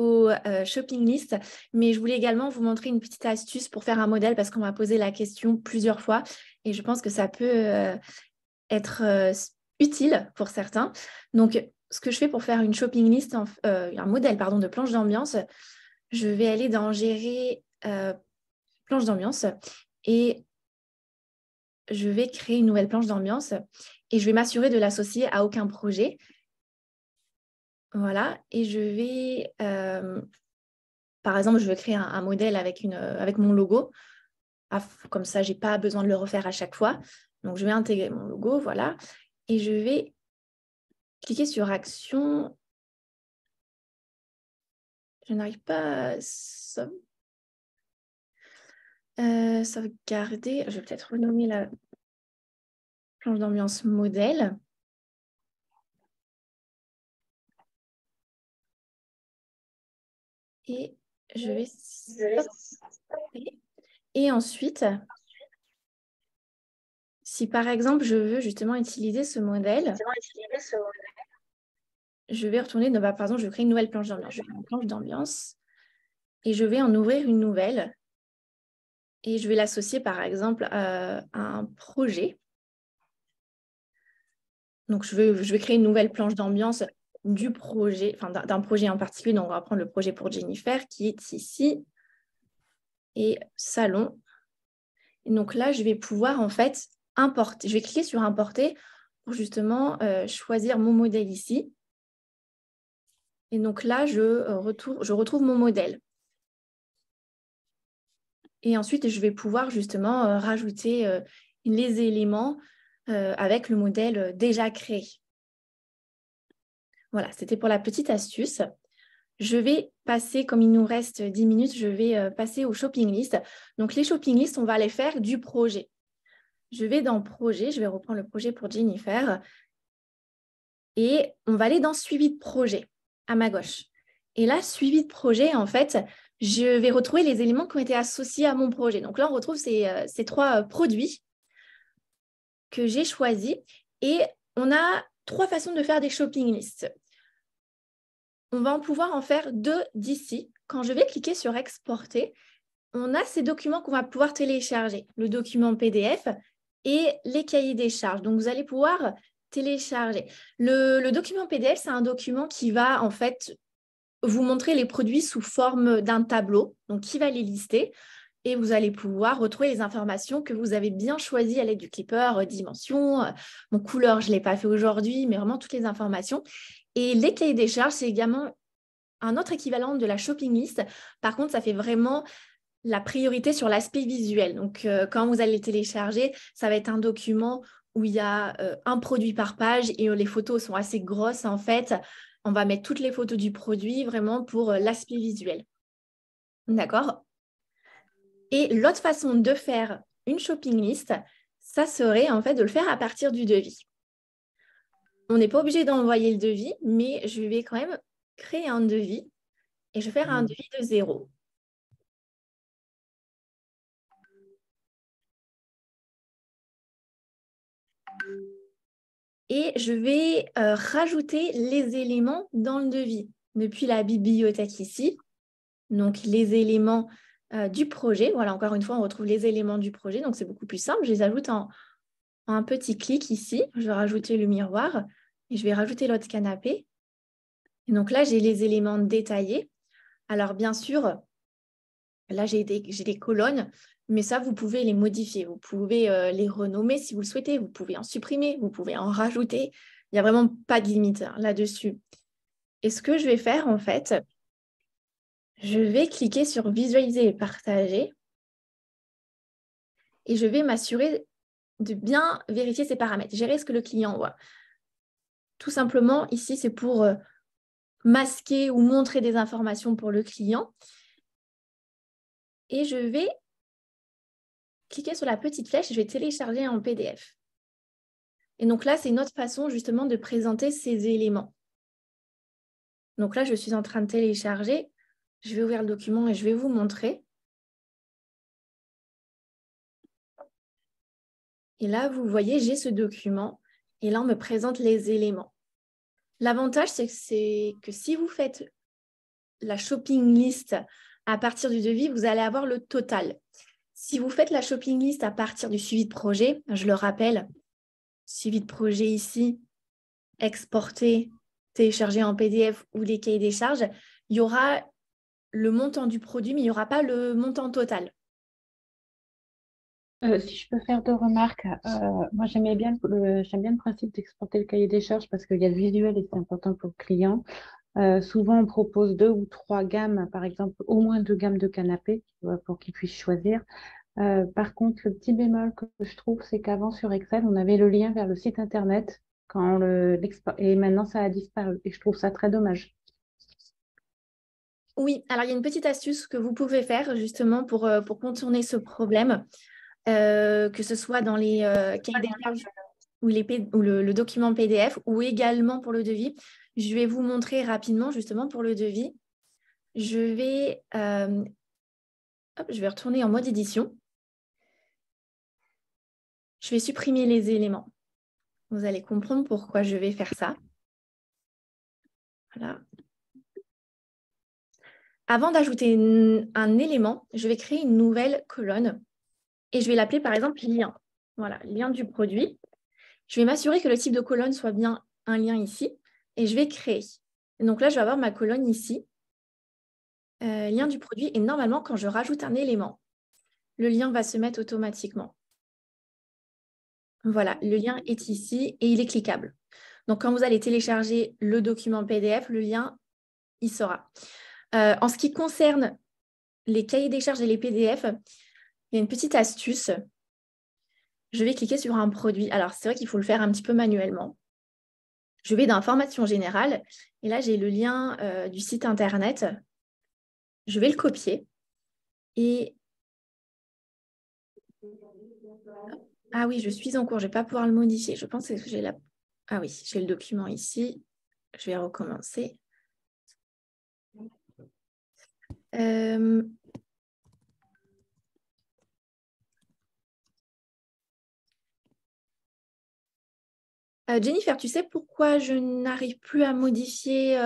au shopping list, mais je voulais également vous montrer une petite astuce pour faire un modèle parce qu'on m'a posé la question plusieurs fois et je pense que ça peut être utile pour certains. Donc, ce que je fais pour faire une shopping list, un modèle pardon, de planche d'ambiance, je vais aller dans Gérer planche d'ambiance et je vais créer une nouvelle planche d'ambiance et je vais m'assurer de l'associer à aucun projet. Voilà, et je vais, par exemple, je vais créer un modèle avec mon logo. Comme ça, je n'ai pas besoin de le refaire à chaque fois. Donc, je vais intégrer mon logo, voilà. Et je vais cliquer sur Action. Je n'arrive pas à sauvegarder. Je vais peut-être renommer la planche d'ambiance modèle. Et je vais stopper. Et ensuite, si par exemple, je veux justement utiliser ce modèle, je vais retourner, par exemple, je vais créer une nouvelle planche d'ambiance. Je vais créer une planche d'ambiance et je vais en ouvrir une nouvelle. Et je vais l'associer par exemple à un projet. Donc, je vais créer une nouvelle planche d'ambiance du projet, enfin d'un projet en particulier. Donc, on va prendre le projet pour Jennifer qui est ici. Et salon. Et donc là, je vais pouvoir en fait importer. Je vais cliquer sur importer pour justement choisir mon modèle ici. Et donc là, je retrouve mon modèle. Et ensuite, je vais pouvoir justement rajouter les éléments avec le modèle déjà créé. Voilà, c'était pour la petite astuce. Je vais passer, comme il nous reste 10 minutes, je vais passer aux shopping list. Donc, les shopping list, on va les faire du projet. Je vais dans projet, je vais reprendre le projet pour Jennifer. Et on va aller dans suivi de projet, à ma gauche. Et là, suivi de projet, en fait, je vais retrouver les éléments qui ont été associés à mon projet. Donc là, on retrouve ces 3 produits que j'ai choisis. Et on a 3 façons de faire des shopping lists. On va en pouvoir en faire 2 d'ici. Quand je vais cliquer sur exporter, on a ces documents qu'on va pouvoir télécharger. Le document PDF et les cahiers des charges. Donc, vous allez pouvoir télécharger. Le document PDF, c'est un document qui va en fait vous montrer les produits sous forme d'un tableau, donc qui va les lister. Et vous allez pouvoir retrouver les informations que vous avez bien choisies à l'aide du clipper, dimension, couleur, je ne l'ai pas fait aujourd'hui, mais vraiment toutes les informations. Et les cahiers des charges, c'est également un autre équivalent de la shopping list. Par contre, ça fait vraiment la priorité sur l'aspect visuel. Donc, quand vous allez le télécharger, ça va être un document où il y a un produit par page et les photos sont assez grosses en fait. On va mettre toutes les photos du produit vraiment pour l'aspect visuel. D'accord ? Et l'autre façon de faire une shopping list, ça serait en fait de le faire à partir du devis. On n'est pas obligé d'envoyer le devis, mais je vais quand même créer un devis et je vais faire un devis de 0. Et je vais rajouter les éléments dans le devis. Depuis la bibliothèque ici, donc les éléments du projet. Voilà, encore une fois, on retrouve les éléments du projet. Donc, c'est beaucoup plus simple. Je les ajoute en un petit clic ici. Je vais rajouter le miroir et je vais rajouter l'autre canapé. Et donc là, j'ai les éléments détaillés. Alors, bien sûr, là, j'ai des colonnes, mais ça, vous pouvez les modifier. Vous pouvez les renommer si vous le souhaitez. Vous pouvez en supprimer, vous pouvez en rajouter. Il n'y a vraiment pas de limite là-dessus. Et ce que je vais faire, en fait, je vais cliquer sur visualiser et partager. Et je vais m'assurer de bien vérifier ces paramètres, gérer ce que le client voit. Tout simplement, ici, c'est pour masquer ou montrer des informations pour le client. Et je vais cliquer sur la petite flèche et je vais télécharger en PDF. Et donc là, c'est une autre façon justement de présenter ces éléments. Donc là, je suis en train de télécharger. Je vais ouvrir le document et je vais vous montrer. Et là, vous voyez, j'ai ce document. Et là, on me présente les éléments. L'avantage, c'est que si vous faites la shopping list à partir du devis, vous allez avoir le total. Si vous faites la shopping list à partir du suivi de projet, je le rappelle, suivi de projet ici, exporter, télécharger en PDF ou les cahiers des charges, il y aura le montant du produit, mais il n'y aura pas le montant total. Si je peux faire deux remarques, moi j'aime bien le principe d'exporter le cahier des charges parce qu'il y a le visuel et c'est important pour le client. Souvent on propose 2 ou 3 gammes, par exemple au moins 2 gammes de canapés pour qu'ils puissent choisir. Par contre, le petit bémol que je trouve, c'est qu'avant sur Excel, on avait le lien vers le site internet et maintenant ça a disparu et je trouve ça très dommage. Oui, alors il y a une petite astuce que vous pouvez faire justement pour contourner ce problème. Que ce soit dans les cahiers des charges ou le document PDF ou également pour le devis. Je vais vous montrer rapidement justement pour le devis. Je vais retourner en mode édition. Je vais supprimer les éléments. Vous allez comprendre pourquoi je vais faire ça. Voilà. Avant d'ajouter un élément, je vais créer une nouvelle colonne. Et je vais l'appeler par exemple lien. Voilà, lien du produit. Je vais m'assurer que le type de colonne soit bien un lien ici. Et je vais créer. Et donc là, je vais avoir ma colonne ici. Lien du produit. Et normalement, quand je rajoute un élément, le lien va se mettre automatiquement. Voilà, le lien est ici et il est cliquable. Donc quand vous allez télécharger le document PDF, le lien, il sera. En ce qui concerne les cahiers des charges et les PDF, il y a une petite astuce. Je vais cliquer sur un produit. Alors, c'est vrai qu'il faut le faire un petit peu manuellement. Je vais dans Information générale et là, j'ai le lien du site internet. Je vais le copier et... Ah oui, je suis en cours, je ne vais pas pouvoir le modifier. Je pense que j'ai la... Ah oui, j'ai le document ici. Je vais recommencer. Jennifer, tu sais pourquoi je n'arrive plus à modifier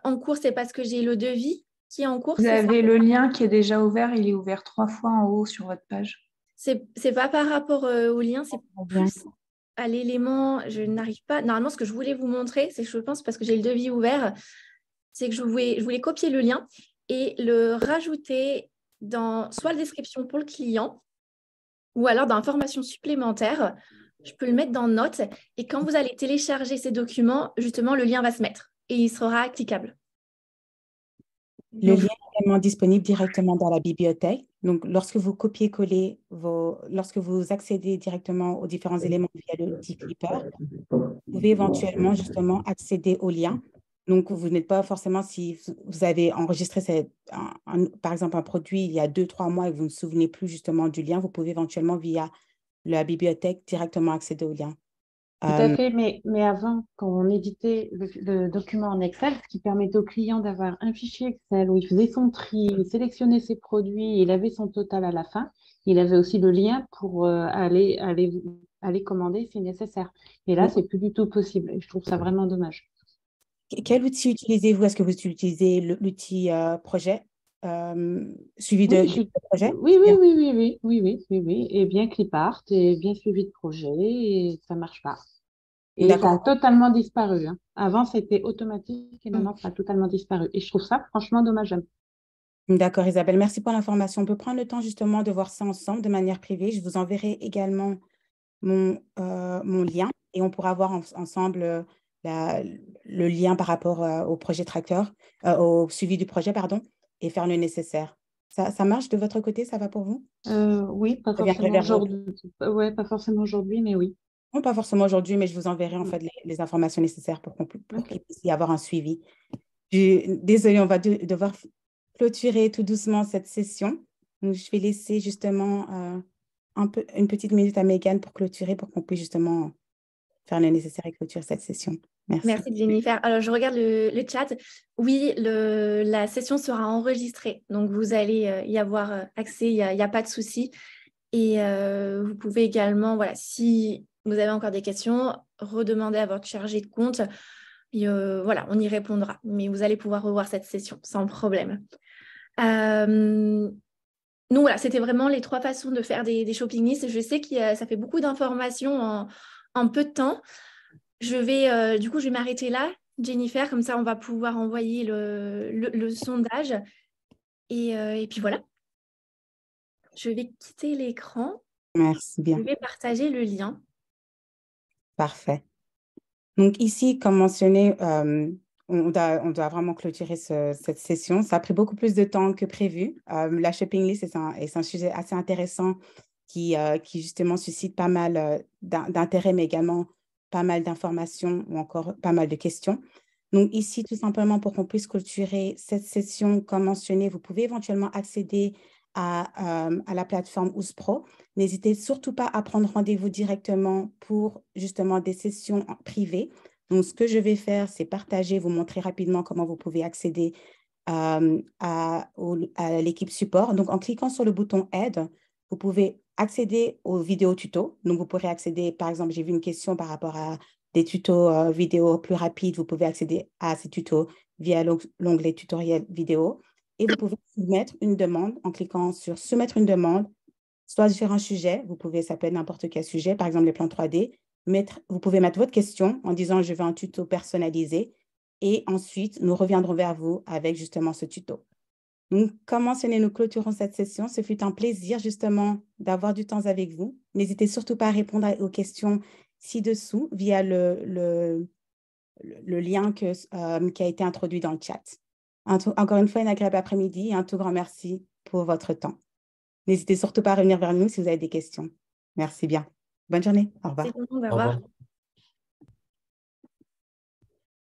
en cours? C'est parce que j'ai le devis qui est en cours. Vous avez le lien qui est déjà ouvert, il est ouvert 3 fois en haut sur votre page. C'est pas par rapport au lien, c'est plus à l'élément. Je n'arrive pas. Normalement, ce que je voulais vous montrer, c'est que je pense, parce que j'ai le devis ouvert, c'est que je voulais copier le lien et le rajouter dans soit la description pour le client ou alors dans information supplémentaire. Je peux le mettre dans Notes et quand vous allez télécharger ces documents, justement, le lien va se mettre et il sera cliquable. Le lien est également disponible directement dans la bibliothèque. Donc, lorsque vous copiez-collez, lorsque vous accédez directement aux différents éléments via l'outil Clipper, vous pouvez éventuellement justement accéder au lien. Donc, vous n'êtes pas forcément, si vous avez enregistré par exemple un produit il y a 2-3 mois et que vous ne vous souvenez plus justement du lien, vous pouvez éventuellement via la bibliothèque directement accéder au lien. Tout à fait, mais avant, quand on éditait le document en Excel, ce qui permettait au client d'avoir un fichier Excel où il faisait son tri, il sélectionnait ses produits, il avait son total à la fin, il avait aussi le lien pour aller commander si nécessaire. Et là, c'est plus du tout possible. Et je trouve ça vraiment dommage. Quel outil utilisez-vous? Est-ce que vous utilisez l'outil projet, suivi de projet? Oui. Et bien Clipart, et bien suivi de projet, et ça ne marche pas. Et ça a totalement disparu. Hein. Avant, c'était automatique et maintenant, ça a totalement disparu. Et je trouve ça franchement dommageable. D'accord, Isabelle. Merci pour l'information. On peut prendre le temps justement de voir ça ensemble de manière privée. Je vous enverrai également mon lien et on pourra voir ensemble le lien par rapport au projet tracker, au suivi du projet, pardon, et faire le nécessaire. Ça marche de votre côté? Ça va pour vous? Oui, pas forcément aujourd'hui. Ouais, pas forcément aujourd'hui, mais oui. Non, pas forcément aujourd'hui, mais je vous enverrai en fait les informations nécessaires pour qu'il puisse y avoir un suivi. Désolée, on va devoir clôturer tout doucement cette session. Donc, je vais laisser justement une petite minute à Megan pour clôturer, pour qu'on puisse justement faire le nécessaire et clôturer cette session. Merci. Merci Jennifer. Alors, je regarde le chat. Oui, la session sera enregistrée. Donc, vous allez y avoir accès, il n'y a pas de souci. Et vous pouvez également, voilà, si vous avez encore des questions, redemander à votre chargé de compte. Et voilà, on y répondra. Mais vous allez pouvoir revoir cette session sans problème. Donc voilà, c'était vraiment les 3 façons de faire des shopping lists. Je sais que ça fait beaucoup d'informations en peu de temps. Du coup, je vais m'arrêter là, Jennifer, comme ça on va pouvoir envoyer le sondage. Et puis voilà, je vais quitter l'écran. Merci bien. Je vais partager le lien. Parfait. Donc ici, comme mentionné, on doit vraiment clôturer cette session. Ça a pris beaucoup plus de temps que prévu. La shopping list est un sujet assez intéressant qui justement suscite pas mal d'intérêt, mais également pas mal d'informations ou encore pas mal de questions. Donc ici, tout simplement pour qu'on puisse clôturer cette session, comme mentionné, vous pouvez éventuellement accéder à la plateforme OusPro. N'hésitez surtout pas à prendre rendez-vous directement pour justement des sessions privées. Donc, ce que je vais faire, c'est partager, vous montrer rapidement comment vous pouvez accéder à l'équipe support. Donc, en cliquant sur le bouton « Aide », vous pouvez accéder aux vidéos tutos. Donc, vous pourrez accéder, par exemple, j'ai vu une question par rapport à des tutos vidéo plus rapides. Vous pouvez accéder à ces tutos via l'onglet « Tutoriel vidéo ». Et vous pouvez soumettre une demande en cliquant sur « Soumettre une demande », soit différents sujets. Ça peut être n'importe quel sujet, par exemple les plans 3D. Vous pouvez mettre votre question en disant « Je veux un tuto personnalisé » et ensuite, nous reviendrons vers vous avec justement ce tuto. Donc, comme mentionné, nous clôturons cette session. Ce fut un plaisir justement d'avoir du temps avec vous. N'hésitez surtout pas à répondre aux questions ci-dessous via le lien qui a été introduit dans le chat. Encore une fois, un agréable après-midi et un tout grand merci pour votre temps. N'hésitez surtout pas à revenir vers nous si vous avez des questions. Merci bien. Bonne journée. Au revoir. C'est bon, au revoir.